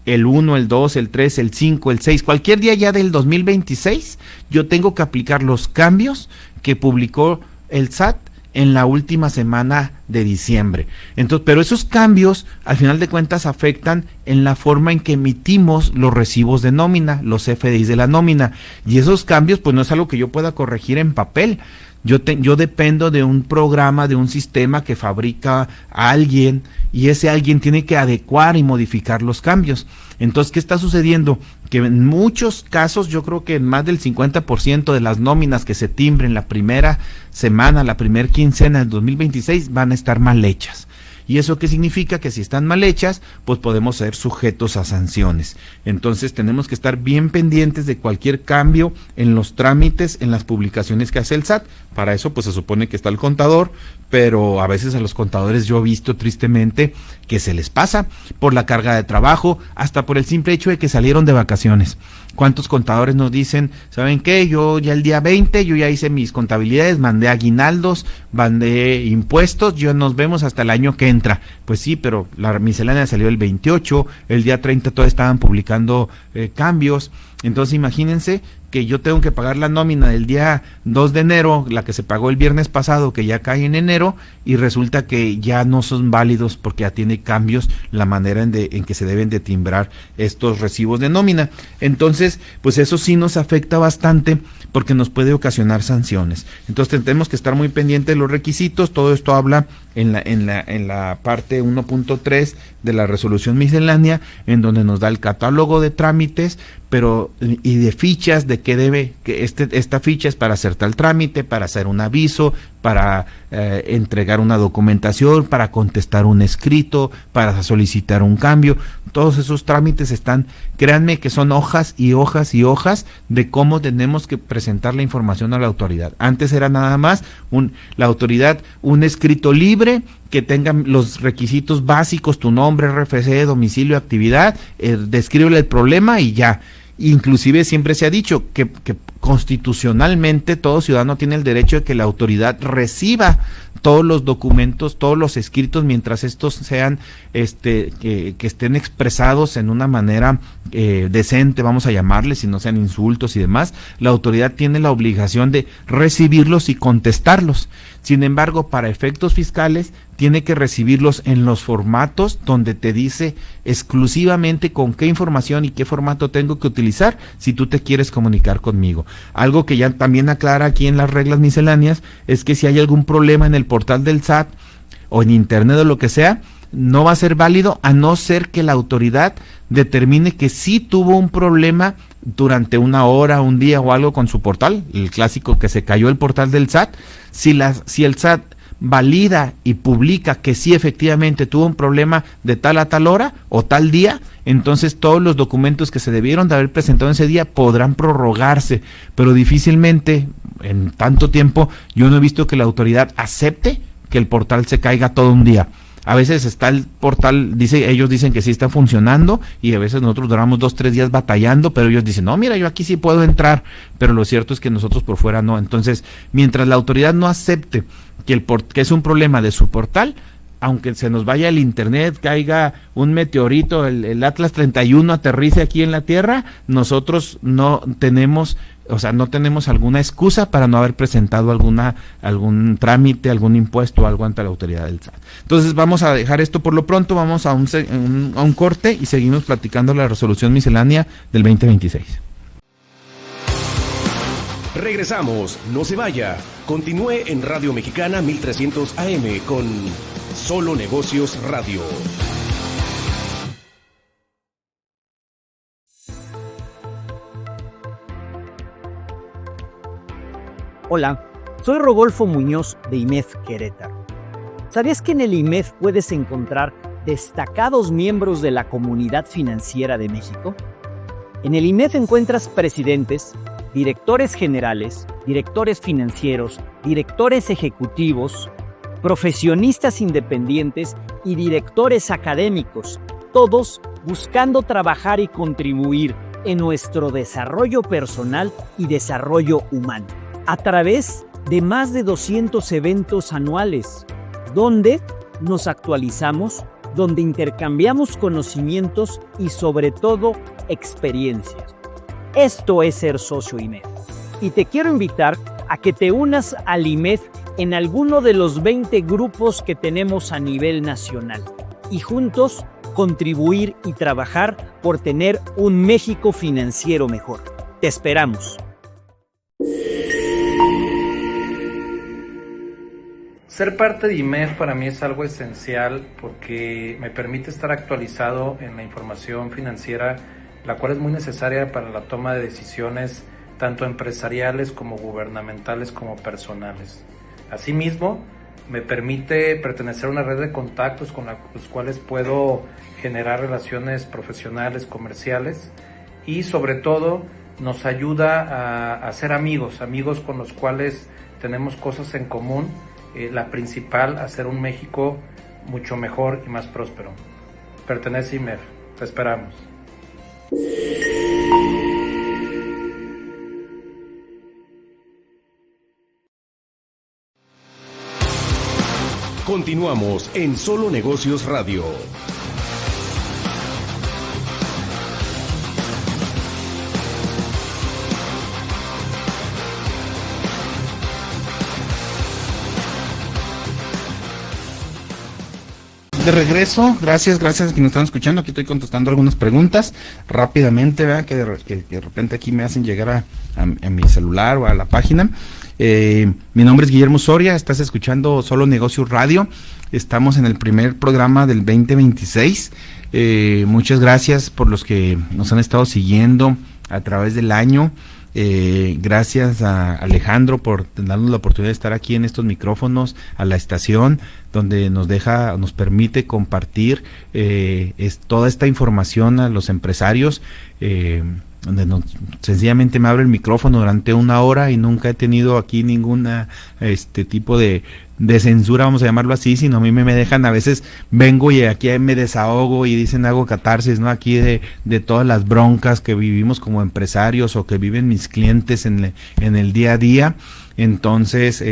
el 1, el 2, el 3, el 5, el 6, cualquier día ya del 2026, yo tengo que aplicar los cambios que publicó el SAT en la última semana de diciembre. Entonces, pero esos cambios, al final de cuentas, afectan en la forma en que emitimos los recibos de nómina, los FDIs de la nómina, y esos cambios, pues no es algo que yo pueda corregir en papel. Yo dependo de un programa, de un sistema que fabrica a alguien, y ese alguien tiene que adecuar y modificar los cambios. Entonces, ¿qué está sucediendo? Que en muchos casos, yo creo que en más del 50% de las nóminas que se timbren la primera semana, la primera quincena del 2026 van a estar mal hechas. ¿Y eso qué significa? Que si están mal hechas, pues podemos ser sujetos a sanciones. Entonces tenemos que estar bien pendientes de cualquier cambio en los trámites, en las publicaciones que hace el SAT. Para eso pues se supone que está el contador, pero a veces a los contadores yo he visto tristemente que se les pasa por la carga de trabajo, hasta por el simple hecho de que salieron de vacaciones. ¿Cuántos contadores nos dicen, saben qué? Yo ya el día 20, yo ya hice mis contabilidades, mandé aguinaldos, mandé impuestos, nos vemos hasta el año que entra? Pues sí, pero la miscelánea salió el 28, el día 30 todavía estaban publicando cambios. Entonces imagínense que yo tengo que pagar la nómina del día 2 de enero, la que se pagó el viernes pasado, que ya cae en enero, y resulta que ya no son válidos porque ya tiene cambios la manera en que se deben de timbrar estos recibos de nómina. Entonces, pues eso sí nos afecta bastante porque nos puede ocasionar sanciones. Entonces tenemos que estar muy pendientes de los requisitos. Todo esto habla en la parte 1.3 de la resolución miscelánea, en donde nos da el catálogo de trámites, y de fichas, de qué debe, que esta ficha es para hacer tal trámite, para hacer un aviso, para entregar una documentación, para contestar un escrito, para solicitar un cambio. Todos esos trámites están, créanme que son hojas y hojas y hojas de cómo tenemos que presentar la información a la autoridad. Antes era nada más la autoridad, un escrito libre que tenga los requisitos básicos, tu nombre, RFC, domicilio, actividad, descríbele el problema y ya. Inclusive siempre se ha dicho que constitucionalmente todo ciudadano tiene el derecho de que la autoridad reciba todos los documentos, todos los escritos, mientras estos sean que estén expresados en una manera decente, vamos a llamarle, si no sean insultos y demás. La autoridad tiene la obligación de recibirlos y contestarlos. Sin embargo, para efectos fiscales tiene que recibirlos en los formatos donde te dice exclusivamente con qué información y qué formato tengo que utilizar si tú te quieres comunicar conmigo. Algo que ya también aclara aquí en las reglas misceláneas es que si hay algún problema en el portal del SAT o en internet o lo que sea, no va a ser válido a no ser que la autoridad determine que sí tuvo un problema durante una hora, un día o algo con su portal, el clásico que se cayó el portal del SAT. Si el SAT valida y publica que sí efectivamente tuvo un problema de tal a tal hora o tal día, entonces todos los documentos que se debieron de haber presentado ese día podrán prorrogarse, pero difícilmente en tanto tiempo yo no he visto que la autoridad acepte que el portal se caiga todo un día. A veces está el portal, ellos dicen que sí está funcionando y a veces nosotros duramos 2-3 días batallando, pero ellos dicen, no, mira, yo aquí sí puedo entrar, pero lo cierto es que nosotros por fuera no. Entonces, mientras la autoridad no acepte que es un problema de su portal, aunque se nos vaya el internet, caiga un meteorito, el Atlas 31 aterrice aquí en la Tierra, nosotros no tenemos alguna excusa para no haber presentado algún trámite, algún impuesto o algo ante la autoridad del SAT. Entonces vamos a dejar esto por lo pronto, vamos a un corte y seguimos platicando la resolución miscelánea del 2026. Regresamos, no se vaya. Continúe en Radio Mexicana 1300 AM con Solo Negocios Radio. Hola, soy Rodolfo Muñoz de IMEF Querétaro. ¿Sabías que en el IMEF puedes encontrar destacados miembros de la comunidad financiera de México? En el IMEF encuentras presidentes, directores generales, directores financieros, directores ejecutivos, profesionistas independientes y directores académicos, todos buscando trabajar y contribuir en nuestro desarrollo personal y desarrollo humano, a través de más de 200 eventos anuales, donde nos actualizamos, donde intercambiamos conocimientos y sobre todo experiencias. Esto es ser socio IMEF. Y te quiero invitar a que te unas al IMEF en alguno de los 20 grupos que tenemos a nivel nacional y juntos contribuir y trabajar por tener un México financiero mejor. Te esperamos. Ser parte de IMEF para mí es algo esencial porque me permite estar actualizado en la información financiera, la cual es muy necesaria para la toma de decisiones tanto empresariales como gubernamentales como personales. Asimismo, me permite pertenecer a una red de contactos con los cuales puedo generar relaciones profesionales, comerciales y sobre todo nos ayuda a ser amigos con los cuales tenemos cosas en común. La principal, hacer un México mucho mejor y más próspero. Pertenece a IMEF. Te esperamos. Continuamos en Solo Negocios Radio. De regreso, gracias a quienes nos están escuchando. Aquí estoy contestando algunas preguntas rápidamente, ¿verdad? Que de repente aquí me hacen llegar a mi celular o a la página. Mi nombre es Guillermo Soria, estás escuchando Solo Negocios Radio. Estamos en el primer programa del 2026. Muchas gracias por los que nos han estado siguiendo a través del año. Gracias a Alejandro por darnos la oportunidad de estar aquí en estos micrófonos, a la estación donde nos permite compartir toda esta información a los empresarios, donde sencillamente me abre el micrófono durante 1 hora y nunca he tenido aquí ninguna tipo de censura, vamos a llamarlo así, sino a mí me dejan, a veces vengo y aquí me desahogo y dicen hago catarsis, ¿no? Aquí de todas las broncas que vivimos como empresarios o que viven mis clientes en el día a día. Entonces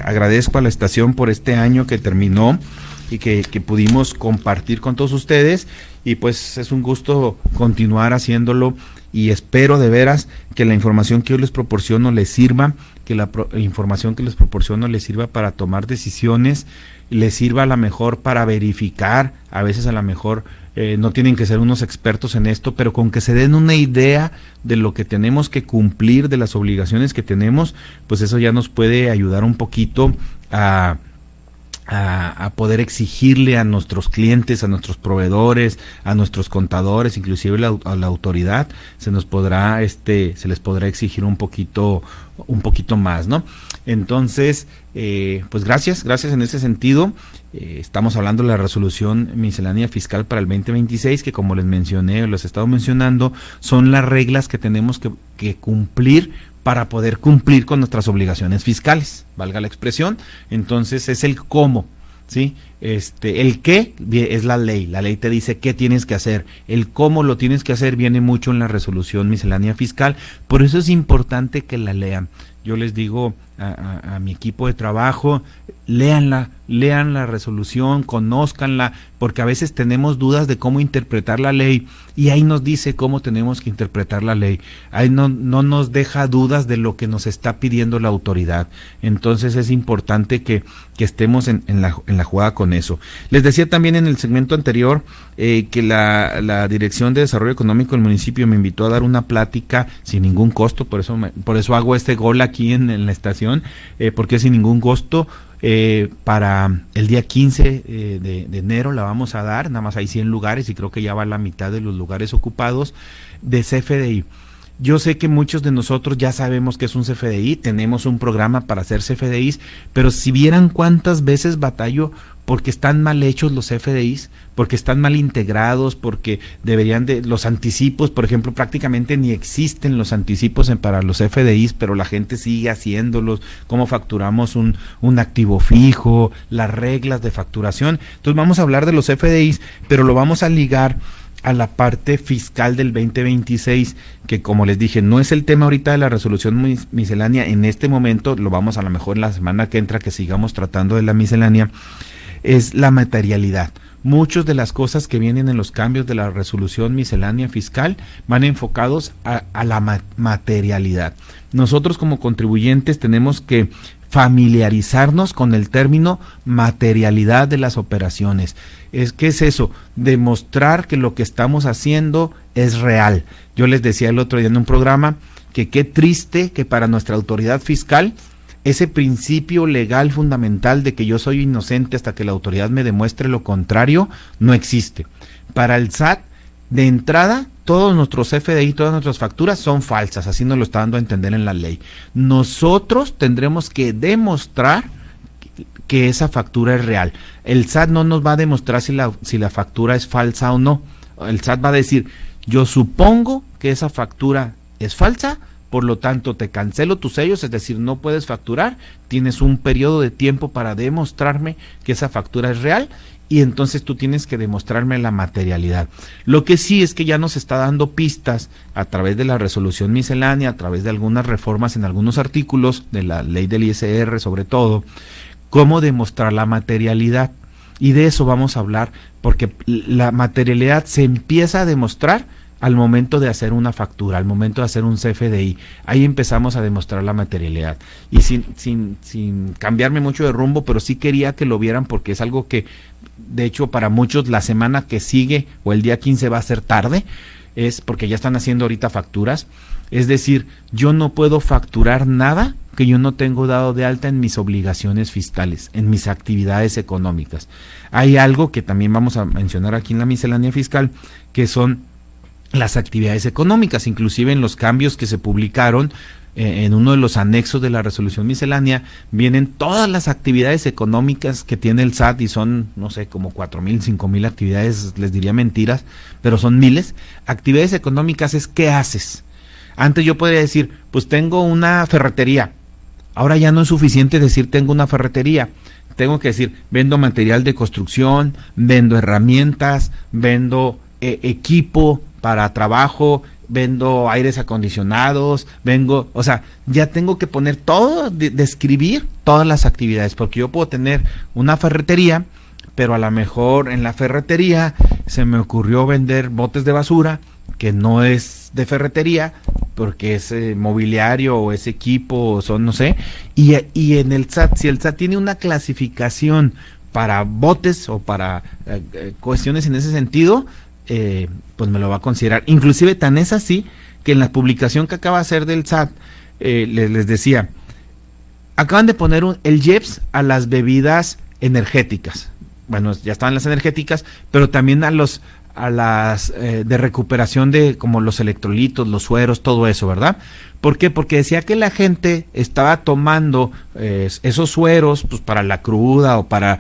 agradezco a la estación por este año que terminó y que pudimos compartir con todos ustedes, y pues es un gusto continuar haciéndolo, y espero de veras que la información que yo les proporciono les sirva, que la información que les proporciono les sirva para tomar decisiones, les sirva a lo mejor para verificar, a veces a lo mejor no tienen que ser unos expertos en esto, pero con que se den una idea de lo que tenemos que cumplir, de las obligaciones que tenemos, pues eso ya nos puede ayudar un poquito a poder exigirle a nuestros clientes, a nuestros proveedores, a nuestros contadores, inclusive a la autoridad, se les podrá exigir un poquito más, ¿no? Entonces, pues gracias en ese sentido. Estamos hablando de la resolución miscelánea fiscal para el 2026, que como les mencioné, les he estado mencionando, son las reglas que tenemos que cumplir para poder cumplir con nuestras obligaciones fiscales, valga la expresión. Entonces es el cómo, ¿sí? El qué es la ley te dice qué tienes que hacer, el cómo lo tienes que hacer viene mucho en la resolución miscelánea fiscal, por eso es importante que la lean. Yo les digo a mi equipo de trabajo, lean la resolución, conózcanla, porque a veces tenemos dudas de cómo interpretar la ley, y ahí nos dice cómo tenemos que interpretar la ley, ahí no nos deja dudas de lo que nos está pidiendo la autoridad. Entonces es importante que estemos en la jugada con eso. Les decía también en el segmento anterior que la Dirección de Desarrollo Económico del municipio me invitó a dar una plática sin ningún costo, por eso hago este gol aquí en la estación, porque sin ningún costo. Para el día 15 de enero la vamos a dar, nada más hay 100 lugares y creo que ya va la mitad de los lugares ocupados, de CFDI. Yo sé que muchos de nosotros ya sabemos que es un CFDI, tenemos un programa para hacer CFDIs, pero si vieran cuántas veces batallo porque están mal hechos los CFDIs, porque están mal integrados, porque los anticipos, por ejemplo, prácticamente ni existen los anticipos para los CFDIs, pero la gente sigue haciéndolos, cómo facturamos un activo fijo, las reglas de facturación. Entonces vamos a hablar de los CFDIs, pero lo vamos a ligar a la parte fiscal del 2026, que como les dije, no es el tema ahorita de la resolución miscelánea en este momento, lo vamos a lo mejor en la semana que entra que sigamos tratando de la miscelánea, es la materialidad. Muchas de las cosas que vienen en los cambios de la resolución miscelánea fiscal van enfocados a la materialidad. Nosotros como contribuyentes tenemos que familiarizarnos con el término materialidad de las operaciones. ¿Qué es eso? Demostrar que lo que estamos haciendo es real. Yo les decía el otro día en un programa que qué triste que para nuestra autoridad fiscal ese principio legal fundamental de que yo soy inocente hasta que la autoridad me demuestre lo contrario no existe. Para el SAT, de entrada, todos nuestros FDI, todas nuestras facturas son falsas, así nos lo está dando a entender en la ley. Nosotros tendremos que demostrar que esa factura es real. El SAT no nos va a demostrar si la factura es falsa o no. El SAT va a decir, yo supongo que esa factura es falsa, por lo tanto te cancelo tus sellos, es decir, no puedes facturar, tienes un periodo de tiempo para demostrarme que esa factura es real, y entonces tú tienes que demostrarme la materialidad. Lo que sí es que ya nos está dando pistas a través de la resolución miscelánea, a través de algunas reformas en algunos artículos de la ley del ISR sobre todo, cómo demostrar la materialidad. Y de eso vamos a hablar, porque la materialidad se empieza a demostrar al momento de hacer una factura, al momento de hacer un CFDI. Ahí empezamos a demostrar la materialidad. Y sin cambiarme mucho de rumbo, pero sí quería que lo vieran porque es algo que, de hecho, para muchos la semana que sigue o el día 15 va a ser tarde, es porque ya están haciendo ahorita facturas. Es decir, yo no puedo facturar nada que yo no tengo dado de alta en mis obligaciones fiscales, en mis actividades económicas. Hay algo que también vamos a mencionar aquí en la miscelánea fiscal, que son las actividades económicas, inclusive en los cambios que se publicaron en uno de los anexos de la resolución miscelánea, vienen todas las actividades económicas que tiene el SAT y son, no sé, como 4,000, 5,000 actividades, les diría mentiras, pero son miles. Actividades económicas es ¿qué haces? Antes yo podría decir, pues tengo una ferretería. Ahora ya no es suficiente decir tengo una ferretería. Tengo que decir, vendo material de construcción, vendo herramientas, vendo equipo para trabajo, vendo aires acondicionados, o sea, ya tengo que poner todo, describir todas las actividades, porque yo puedo tener una ferretería, pero a lo mejor en la ferretería se me ocurrió vender botes de basura, que no es de ferretería, porque es mobiliario o es equipo, o son, no sé, y en el SAT, si el SAT tiene una clasificación para botes o para cuestiones en ese sentido, pues me lo va a considerar. Inclusive tan es así que en la publicación que acaba de hacer del SAT, les decía, acaban de poner el IEPS a las bebidas energéticas. Bueno, ya estaban las energéticas, pero también a las de recuperación de como los electrolitos, los sueros, todo eso, ¿verdad? ¿Por qué? Porque decía que la gente estaba tomando esos sueros pues para la cruda o para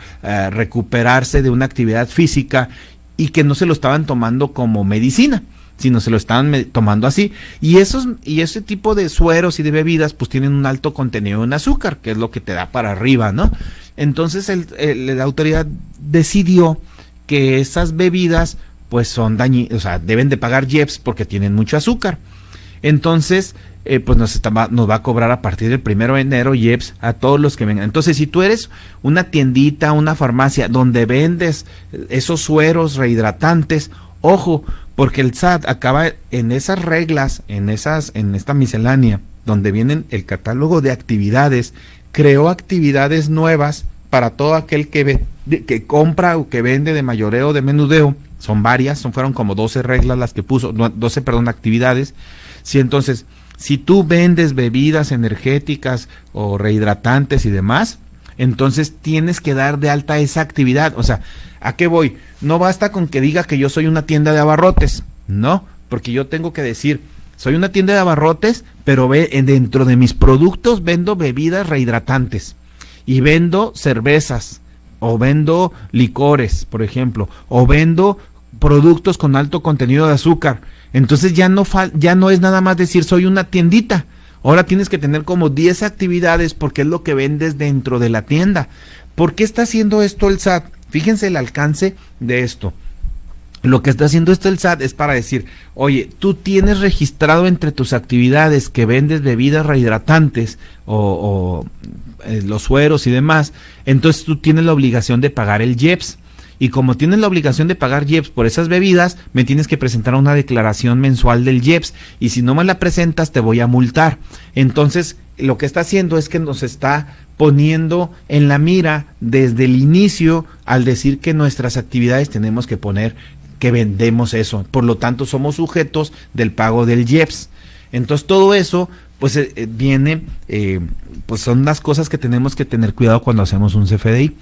recuperarse de una actividad física, y que no se lo estaban tomando como medicina, sino se lo estaban tomando así. Y ese tipo de sueros y de bebidas pues tienen un alto contenido en azúcar, que es lo que te da para arriba, ¿no? Entonces la autoridad decidió que esas bebidas pues son dañinas, o sea, deben de pagar IEPS porque tienen mucho azúcar. Entonces, pues nos va a cobrar a partir del 1 de enero IEPS a todos los que vengan. Entonces, si tú eres una tiendita, una farmacia donde vendes esos sueros rehidratantes, ojo, porque el SAT acaba en esas reglas, en esta miscelánea, donde vienen el catálogo de actividades, creó actividades nuevas para todo aquel que compra o que vende de mayoreo o de menudeo. Son varias, fueron como 12 reglas las que puso, 12 actividades. Sí, entonces, si tú vendes bebidas energéticas o rehidratantes y demás, entonces tienes que dar de alta esa actividad. O sea, ¿a qué voy? No basta con que diga que yo soy una tienda de abarrotes, no, porque yo tengo que decir, soy una tienda de abarrotes, pero dentro de mis productos vendo bebidas rehidratantes y vendo cervezas o vendo licores, por ejemplo, o vendo productos con alto contenido de azúcar. Entonces ya no es nada más decir soy una tiendita. Ahora tienes que tener como 10 actividades porque es lo que vendes dentro de la tienda. ¿Por qué está haciendo esto el SAT? Fíjense el alcance de esto. Lo que está haciendo esto el SAT es para decir, oye, tú tienes registrado entre tus actividades que vendes bebidas rehidratantes o los sueros y demás, entonces tú tienes la obligación de pagar el IEPS. Y como tienes la obligación de pagar IEPS por esas bebidas, me tienes que presentar una declaración mensual del IEPS, y si no me la presentas te voy a multar. Entonces, lo que está haciendo es que nos está poniendo en la mira desde el inicio al decir que nuestras actividades tenemos que poner que vendemos eso. Por lo tanto, somos sujetos del pago del IEPS. Entonces, todo eso pues pues son las cosas que tenemos que tener cuidado cuando hacemos un CFDI.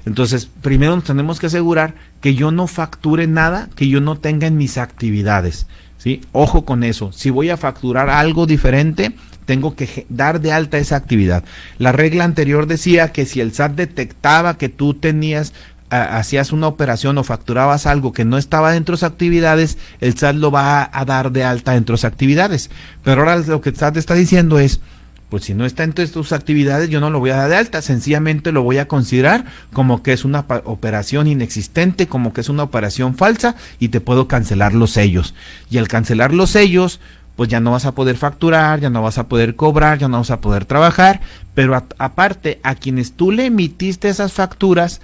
Entonces, primero nos tenemos que asegurar que yo no facture nada que yo no tenga en mis actividades, ¿sí? Ojo con eso. Si voy a facturar algo diferente, tengo que dar de alta esa actividad. La regla anterior decía que si el SAT detectaba que tú hacías una operación o facturabas algo que no estaba dentro de sus actividades, el SAT lo va a dar de alta dentro de sus actividades. Pero ahora lo que el SAT está diciendo es, pues si no está entre tus actividades, yo no lo voy a dar de alta, sencillamente lo voy a considerar como que es una operación inexistente, como que es una operación falsa, y te puedo cancelar los sellos. Y al cancelar los sellos, pues ya no vas a poder facturar, ya no vas a poder cobrar, ya no vas a poder trabajar, pero aparte, a quienes tú le emitiste esas facturas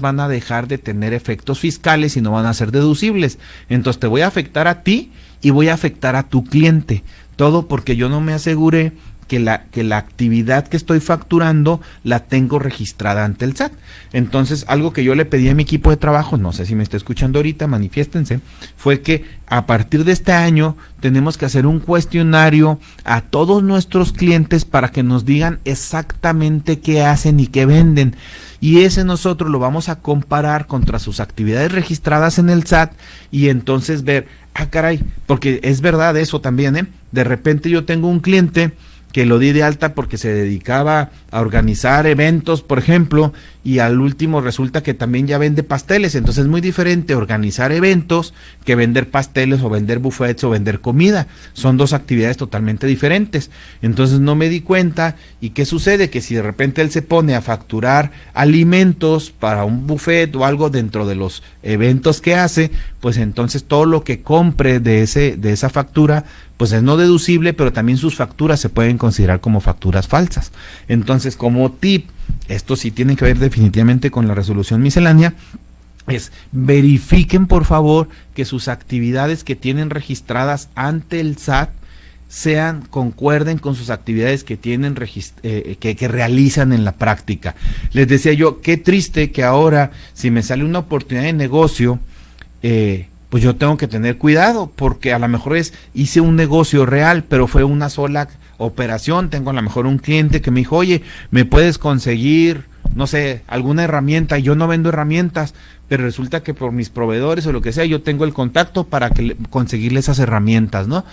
van a dejar de tener efectos fiscales y no van a ser deducibles. Entonces te voy a afectar a ti y voy a afectar a tu cliente. Todo porque yo no me aseguré que la actividad que estoy facturando la tengo registrada ante el SAT. Entonces, algo que yo le pedí a mi equipo de trabajo, no sé si me está escuchando ahorita, manifiéstense, fue que a partir de este año tenemos que hacer un cuestionario a todos nuestros clientes para que nos digan exactamente qué hacen y qué venden. Y ese nosotros lo vamos a comparar contra sus actividades registradas en el SAT y entonces ver, caray, porque es verdad eso también, de repente yo tengo un cliente que lo di de alta porque se dedicaba a organizar eventos, por ejemplo, y al último resulta que también ya vende pasteles. Entonces es muy diferente organizar eventos que vender pasteles o vender buffets o vender comida. Son dos actividades totalmente diferentes. Entonces no me di cuenta. ¿Y qué sucede? Que si de repente él se pone a facturar alimentos para un buffet o algo dentro de los eventos que hace, pues entonces todo lo que compre de esa factura pues es no deducible, pero también sus facturas se pueden considerar como facturas falsas. Entonces, como tip, esto sí tiene que ver definitivamente con la resolución miscelánea, es verifiquen por favor que sus actividades que tienen registradas ante el SAT concuerden con sus actividades que tienen que realizan en la práctica. Les decía yo, qué triste que ahora, si me sale una oportunidad de negocio, pues yo tengo que tener cuidado, porque a lo mejor hice un negocio real, pero fue una sola operación. Tengo a lo mejor un cliente que me dijo, oye, ¿me puedes conseguir, no sé, alguna herramienta? Y yo no vendo herramientas, pero resulta que por mis proveedores o lo que sea, yo tengo el contacto para conseguirle esas herramientas, ¿no?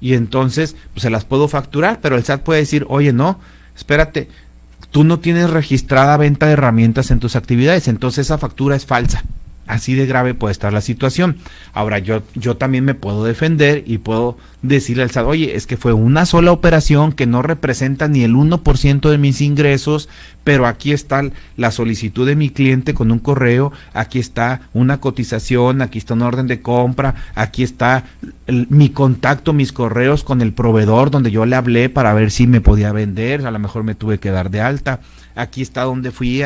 Y entonces, pues se las puedo facturar, pero el SAT puede decir, oye, no, espérate, tú no tienes registrada venta de herramientas en tus actividades, entonces esa factura es falsa. Así de grave puede estar la situación. Ahora, yo también me puedo defender y puedo decirle al SAT, oye, es que fue una sola operación que no representa ni el 1% de mis ingresos, pero aquí está la solicitud de mi cliente con un correo, aquí está una cotización, aquí está una orden de compra, aquí está mi contacto, mis correos con el proveedor donde yo le hablé para ver si me podía vender, a lo mejor me tuve que dar de alta. Aquí está donde fui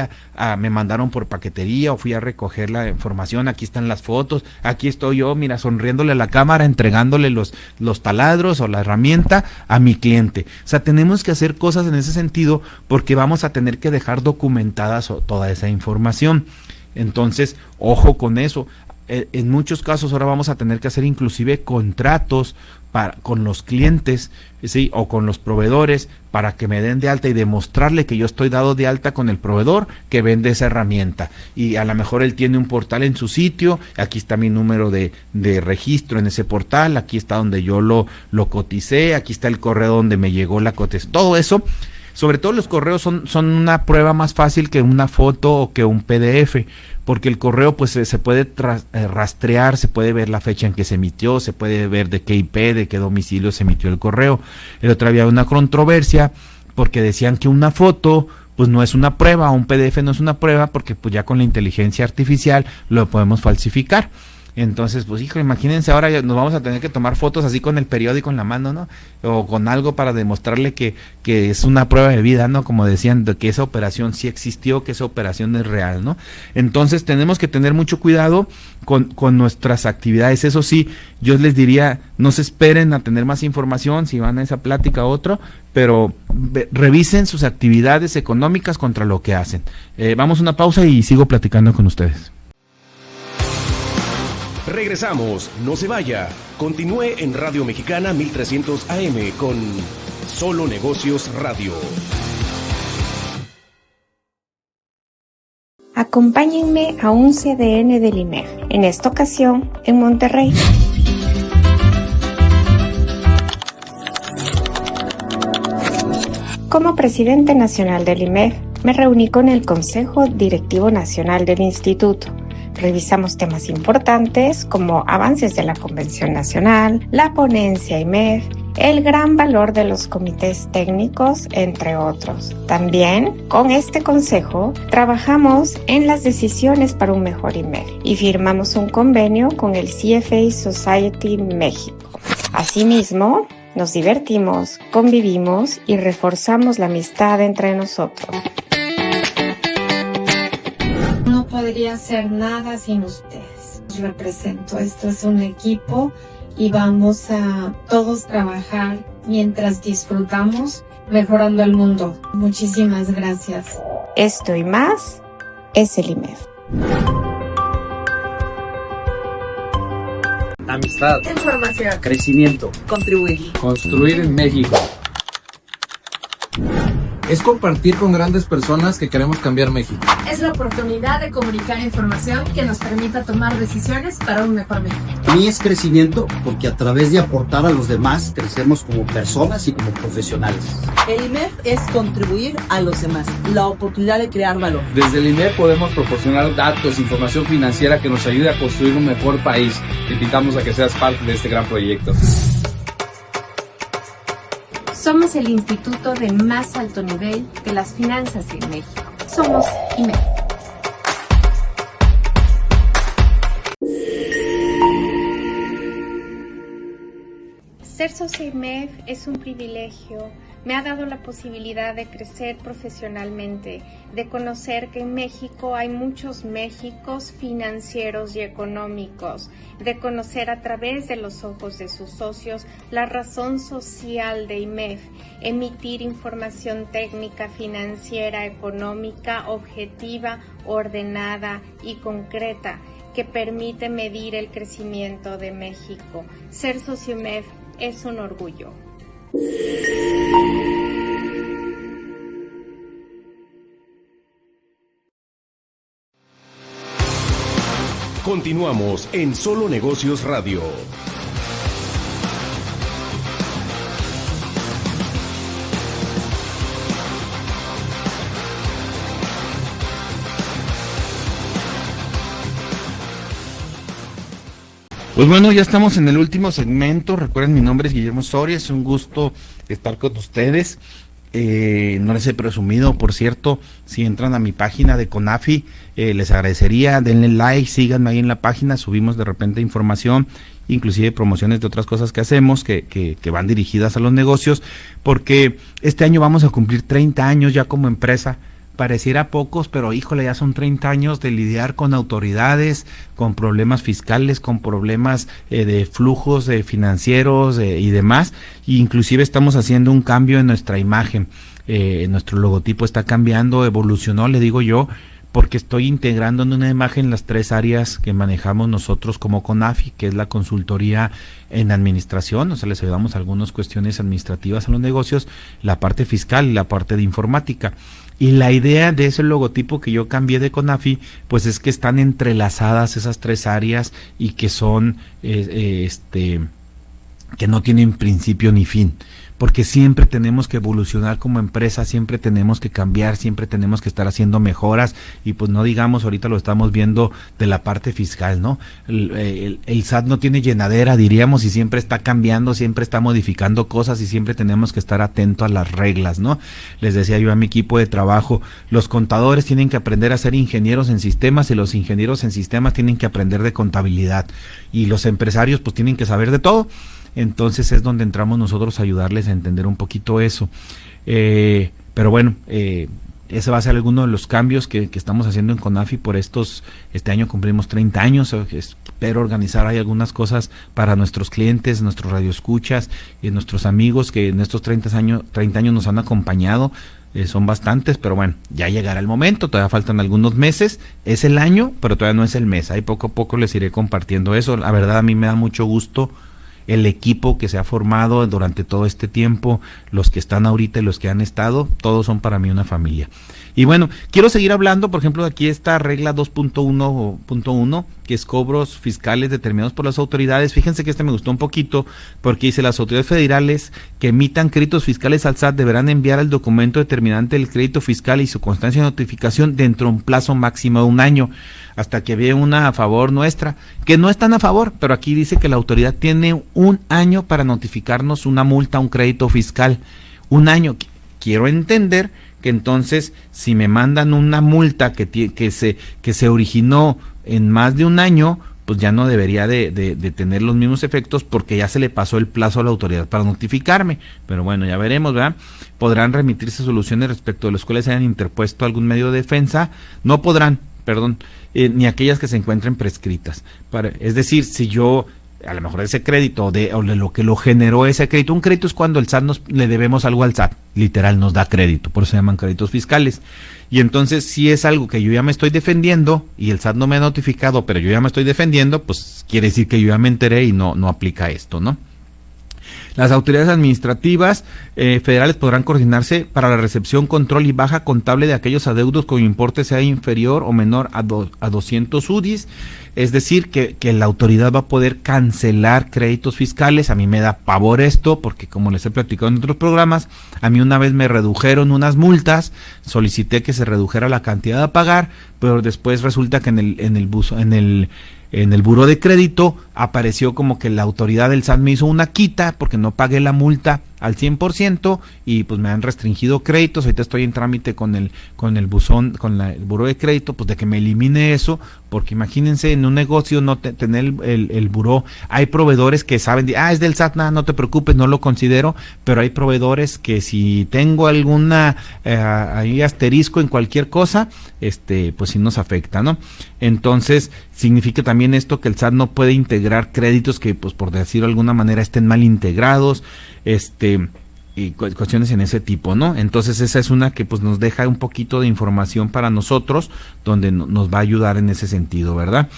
me mandaron por paquetería o fui a recoger la información, aquí están las fotos, aquí estoy yo, mira, sonriéndole a la cámara, entregándole los taladros o la herramienta a mi cliente. O sea, tenemos que hacer cosas en ese sentido porque vamos a tener que dejar documentadas toda esa información. Entonces, ojo con eso. En muchos casos ahora vamos a tener que hacer inclusive contratos con los clientes, ¿sí? O con los proveedores para que me den de alta y demostrarle que yo estoy dado de alta con el proveedor que vende esa herramienta. Y a lo mejor él tiene un portal en su sitio, aquí está mi número de registro en ese portal, aquí está donde yo lo coticé, aquí está el correo donde me llegó la cotización. Todo eso, sobre todo los correos son una prueba más fácil que una foto o que un PDF, porque el correo pues se puede rastrear, se puede ver la fecha en que se emitió, se puede ver de qué IP, de qué domicilio se emitió el correo. El otro día había una controversia porque decían que una foto pues no es una prueba, un PDF no es una prueba, porque pues ya con la inteligencia artificial lo podemos falsificar. Entonces, pues hijo, imagínense, ahora nos vamos a tener que tomar fotos así con el periódico en la mano, ¿no? O con algo para demostrarle que es una prueba de vida, ¿no? Como decían, de que esa operación sí existió, que esa operación es real, ¿no? Entonces, tenemos que tener mucho cuidado con nuestras actividades. Eso sí, yo les diría, no se esperen a tener más información si van a esa plática o otro, pero revisen sus actividades económicas contra lo que hacen. Vamos a una pausa y sigo platicando con ustedes. Regresamos, no se vaya. Continúe en Radio Mexicana 1300 AM con Solo Negocios Radio. Acompáñenme a un CDN del IMEF, en esta ocasión en Monterrey. Como presidente nacional del IMEF, me reuní con el Consejo Directivo Nacional del Instituto. Revisamos temas importantes como avances de la Convención Nacional, la ponencia IMEF, el gran valor de los comités técnicos, entre otros. También, con este consejo, trabajamos en las decisiones para un mejor IMEF y firmamos un convenio con el CFA Society México. Asimismo, nos divertimos, convivimos y reforzamos la amistad entre nosotros. No podría hacer nada sin ustedes. Los represento, esto es un equipo y vamos a todos trabajar mientras disfrutamos mejorando el mundo. Muchísimas gracias. Esto y más es el IMEF. Amistad. Información. Crecimiento. Contribuir. Construir en México. Es compartir con grandes personas que queremos cambiar México. Es la oportunidad de comunicar información que nos permita tomar decisiones para un mejor México. Para mí es crecimiento porque a través de aportar a los demás crecemos como personas y como profesionales. El IMEF es contribuir a los demás, la oportunidad de crear valor. Desde el IMEF podemos proporcionar datos, información financiera que nos ayude a construir un mejor país. Te invitamos a que seas parte de este gran proyecto. Somos el instituto de más alto nivel de las finanzas en México. Somos IMEF. Ser socio IMEF es un privilegio. Me ha dado la posibilidad de crecer profesionalmente, de conocer que en México hay muchos Méxicos financieros y económicos, de conocer a través de los ojos de sus socios la razón social de IMEF, emitir información técnica, financiera, económica, objetiva, ordenada y concreta, que permite medir el crecimiento de México. Ser socio IMEF es un orgullo. Continuamos en Solo Negocios Radio. Pues bueno, ya estamos en el último segmento. Recuerden, mi nombre es Guillermo Soria, es un gusto estar con ustedes. No les he presumido, por cierto, si entran a mi página de CONAFI, les agradecería, denle like, síganme ahí en la página, subimos de repente información, inclusive promociones de otras cosas que hacemos que van dirigidas a los negocios, porque este año vamos a cumplir 30 años ya como empresa. Pareciera pocos, pero híjole, ya son 30 años de lidiar con autoridades, con problemas fiscales, con problemas de flujos financieros y demás, e inclusive estamos haciendo un cambio en nuestra imagen, nuestro logotipo está cambiando, evolucionó, le digo yo, porque estoy integrando en una imagen las 3 áreas que manejamos nosotros como CONAFI, que es la consultoría en administración, o sea, les ayudamos a algunas cuestiones administrativas a los negocios, la parte fiscal y la parte de informática. Y la idea de ese logotipo que yo cambié de CONAFI, pues es que están entrelazadas esas 3 áreas y que son, que no tienen principio ni fin. Porque siempre tenemos que evolucionar como empresa, siempre tenemos que cambiar, siempre tenemos que estar haciendo mejoras y pues no digamos, ahorita lo estamos viendo de la parte fiscal, ¿no? El SAT no tiene llenadera, diríamos, y siempre está cambiando, siempre está modificando cosas y siempre tenemos que estar atentos a las reglas, ¿no? Les decía yo a mi equipo de trabajo, los contadores tienen que aprender a ser ingenieros en sistemas y los ingenieros en sistemas tienen que aprender de contabilidad y los empresarios pues tienen que saber de todo. Entonces es donde entramos nosotros a ayudarles a entender un poquito eso. Pero bueno, ese va a ser alguno de los cambios que estamos haciendo en CONAFI por este año cumplimos 30 años, espero organizar ahí algunas cosas para nuestros clientes, nuestros radioescuchas y nuestros amigos que en estos 30 años nos han acompañado. Son bastantes, pero bueno, ya llegará el momento, todavía faltan algunos meses, es el año, pero todavía no es el mes, ahí poco a poco les iré compartiendo eso. La verdad a mí me da mucho gusto el equipo que se ha formado durante todo este tiempo, los que están ahorita y los que han estado, todos son para mí una familia. Y bueno, quiero seguir hablando, por ejemplo, de aquí esta regla 2.1, que es cobros fiscales determinados por las autoridades. Fíjense que me gustó un poquito, porque dice, las autoridades federales que emitan créditos fiscales al SAT deberán enviar el documento determinante del crédito fiscal y su constancia de notificación dentro de un plazo máximo de 1 año, hasta que vea una a favor nuestra, que no están a favor, pero aquí dice que la autoridad tiene 1 año para notificarnos una multa, un crédito fiscal. 1 año. Quiero entender que entonces si me mandan una multa que se originó en más de 1 año, pues ya no debería de tener los mismos efectos porque ya se le pasó el plazo a la autoridad para notificarme. Pero bueno, ya veremos, ¿verdad? Podrán remitirse soluciones respecto de los cuales hayan interpuesto algún medio de defensa. No podrán, ni aquellas que se encuentren prescritas. Es decir, si yo, a lo mejor ese crédito o de lo que lo generó ese crédito, un crédito es cuando el SAT le debemos algo al SAT, literal nos da crédito, por eso se llaman créditos fiscales. Y entonces si es algo que yo ya me estoy defendiendo y el SAT no me ha notificado, pero yo ya me estoy defendiendo, pues quiere decir que yo ya me enteré y no aplica esto, ¿no? Las autoridades administrativas federales podrán coordinarse para la recepción, control y baja contable de aquellos adeudos cuyo importe sea inferior o menor a 200 UDIs. Es decir, que la autoridad va a poder cancelar créditos fiscales. A mí me da pavor esto, porque como les he platicado en otros programas, a mí una vez me redujeron unas multas, solicité que se redujera la cantidad a pagar, pero después resulta que en el buró de crédito apareció como que la autoridad del SAT me hizo una quita porque no pagué la multa al 100% y pues me han restringido créditos. Ahorita estoy en trámite con el buró de crédito, pues de que me elimine eso, porque imagínense en un negocio no tener el buró. Hay proveedores que saben, es del SAT, nada, no te preocupes, no lo considero, pero hay proveedores que si tengo alguna ahí asterisco en cualquier cosa, pues sí nos afecta, ¿no? Entonces significa también esto que el SAT no puede integrar créditos que, pues por decirlo de alguna manera, estén mal integrados, y cuestiones en ese tipo, ¿no? Entonces esa es una que pues nos deja un poquito de información para nosotros, donde nos va a ayudar en ese sentido, ¿verdad?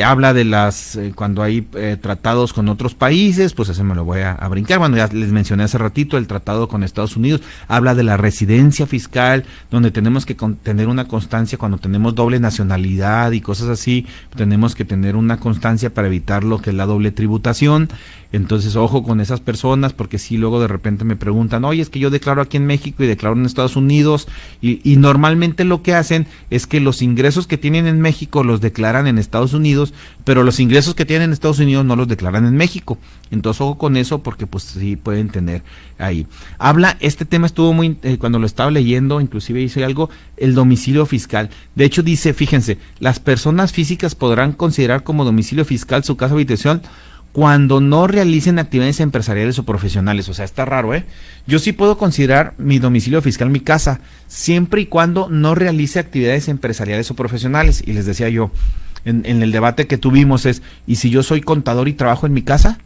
Habla de cuando hay tratados con otros países, pues ese me lo voy a brincar. Bueno, ya les mencioné hace ratito el tratado con Estados Unidos. Habla de la residencia fiscal, donde tenemos que tener una constancia cuando tenemos doble nacionalidad y cosas así. Tenemos que tener una constancia para evitar lo que es la doble tributación. Entonces, ojo con esas personas, porque si luego de repente me preguntan, oye, es que yo declaro aquí en México y declaro en Estados Unidos, y normalmente lo que hacen es que los ingresos que tienen en México los declaran en Estados Estados Unidos, pero los ingresos que tienen en Estados Unidos no los declaran en México. Entonces, ojo con eso, porque pues sí pueden tener ahí. Este tema estuvo muy, cuando lo estaba leyendo, inclusive hice algo, el domicilio fiscal. De hecho dice, fíjense, las personas físicas podrán considerar como domicilio fiscal su casa o habitación cuando no realicen actividades empresariales o profesionales. O sea, está raro, Yo sí puedo considerar mi domicilio fiscal mi casa, siempre y cuando no realice actividades empresariales o profesionales. Y les decía yo, en el debate que tuvimos ¿y si yo soy contador y trabajo en mi casa?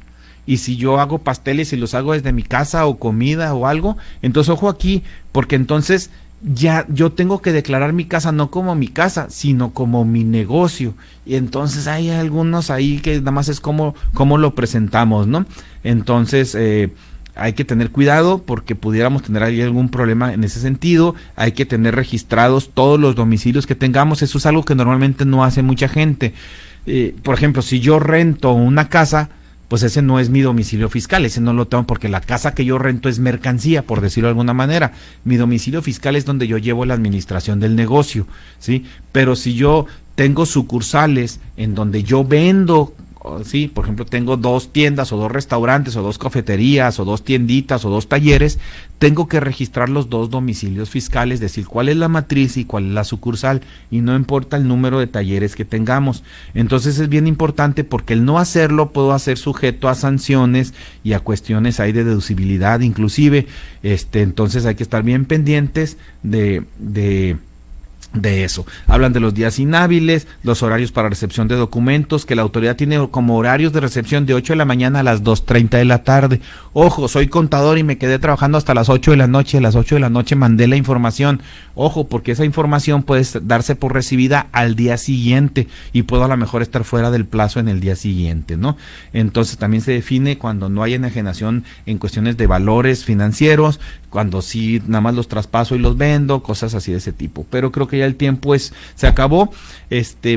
¿Y si yo hago pasteles y los hago desde mi casa o comida o algo? Entonces, ojo aquí, porque entonces ya yo tengo que declarar mi casa no como mi casa, sino como mi negocio. Y entonces hay algunos ahí que nada más es como lo presentamos, ¿no? Entonces hay que tener cuidado porque pudiéramos tener ahí algún problema en ese sentido. Hay que tener registrados todos los domicilios que tengamos. Eso es algo que normalmente no hace mucha gente. Por ejemplo, si yo rento una casa, pues ese no es mi domicilio fiscal, ese no lo tengo porque la casa que yo rento es mercancía, por decirlo de alguna manera. Mi domicilio fiscal es donde yo llevo la administración del negocio, ¿sí? Pero si yo tengo sucursales en donde yo vendo, sí, por ejemplo, tengo 2 tiendas o 2 restaurantes o 2 cafeterías o 2 tienditas o 2 talleres, tengo que registrar los 2 domicilios fiscales, decir cuál es la matriz y cuál es la sucursal, y no importa el número de talleres que tengamos. Entonces es bien importante porque el no hacerlo puedo hacer sujeto a sanciones y a cuestiones ahí de deducibilidad inclusive. Entonces hay que estar bien pendientes de eso. Hablan de los días inhábiles, los horarios para recepción de documentos, que la autoridad tiene como horarios de recepción de 8 de la mañana a las 2:30 de la tarde. Ojo, soy contador y me quedé trabajando hasta las 8 de la noche, a las 8 de la noche mandé la información. Ojo, porque esa información puede darse por recibida al día siguiente y puedo a lo mejor estar fuera del plazo en el día siguiente, ¿no? Entonces también se define cuando no hay enajenación en cuestiones de valores financieros, cuando sí nada más los traspaso y los vendo, cosas así de ese tipo. Pero creo que ya el tiempo se acabó.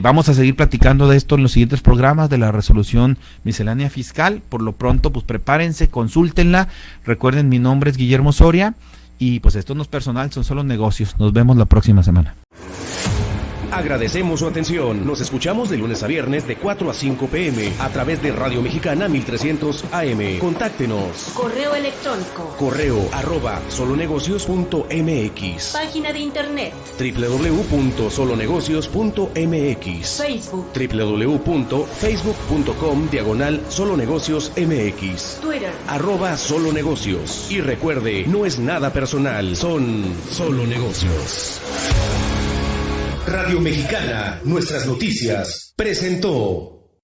Vamos a seguir platicando de esto en los siguientes programas de la resolución miscelánea fiscal. Por lo pronto, pues prepárense, consúltenla. Recuerden, mi nombre es Guillermo Soria y pues esto no es personal, son solo negocios. Nos vemos la próxima semana. Agradecemos su atención. Nos escuchamos de lunes a viernes de 4 a 5 p.m. a través de Radio Mexicana 1300 AM. Contáctenos. Correo electrónico. correo@solonegocios.mx. Página de internet. www.solonegocios.mx. Facebook. www.facebook.com/solonegociosmx. Twitter. @solonegocios. Y recuerde, no es nada personal, son solo negocios. Radio Mexicana, nuestras noticias, presentó.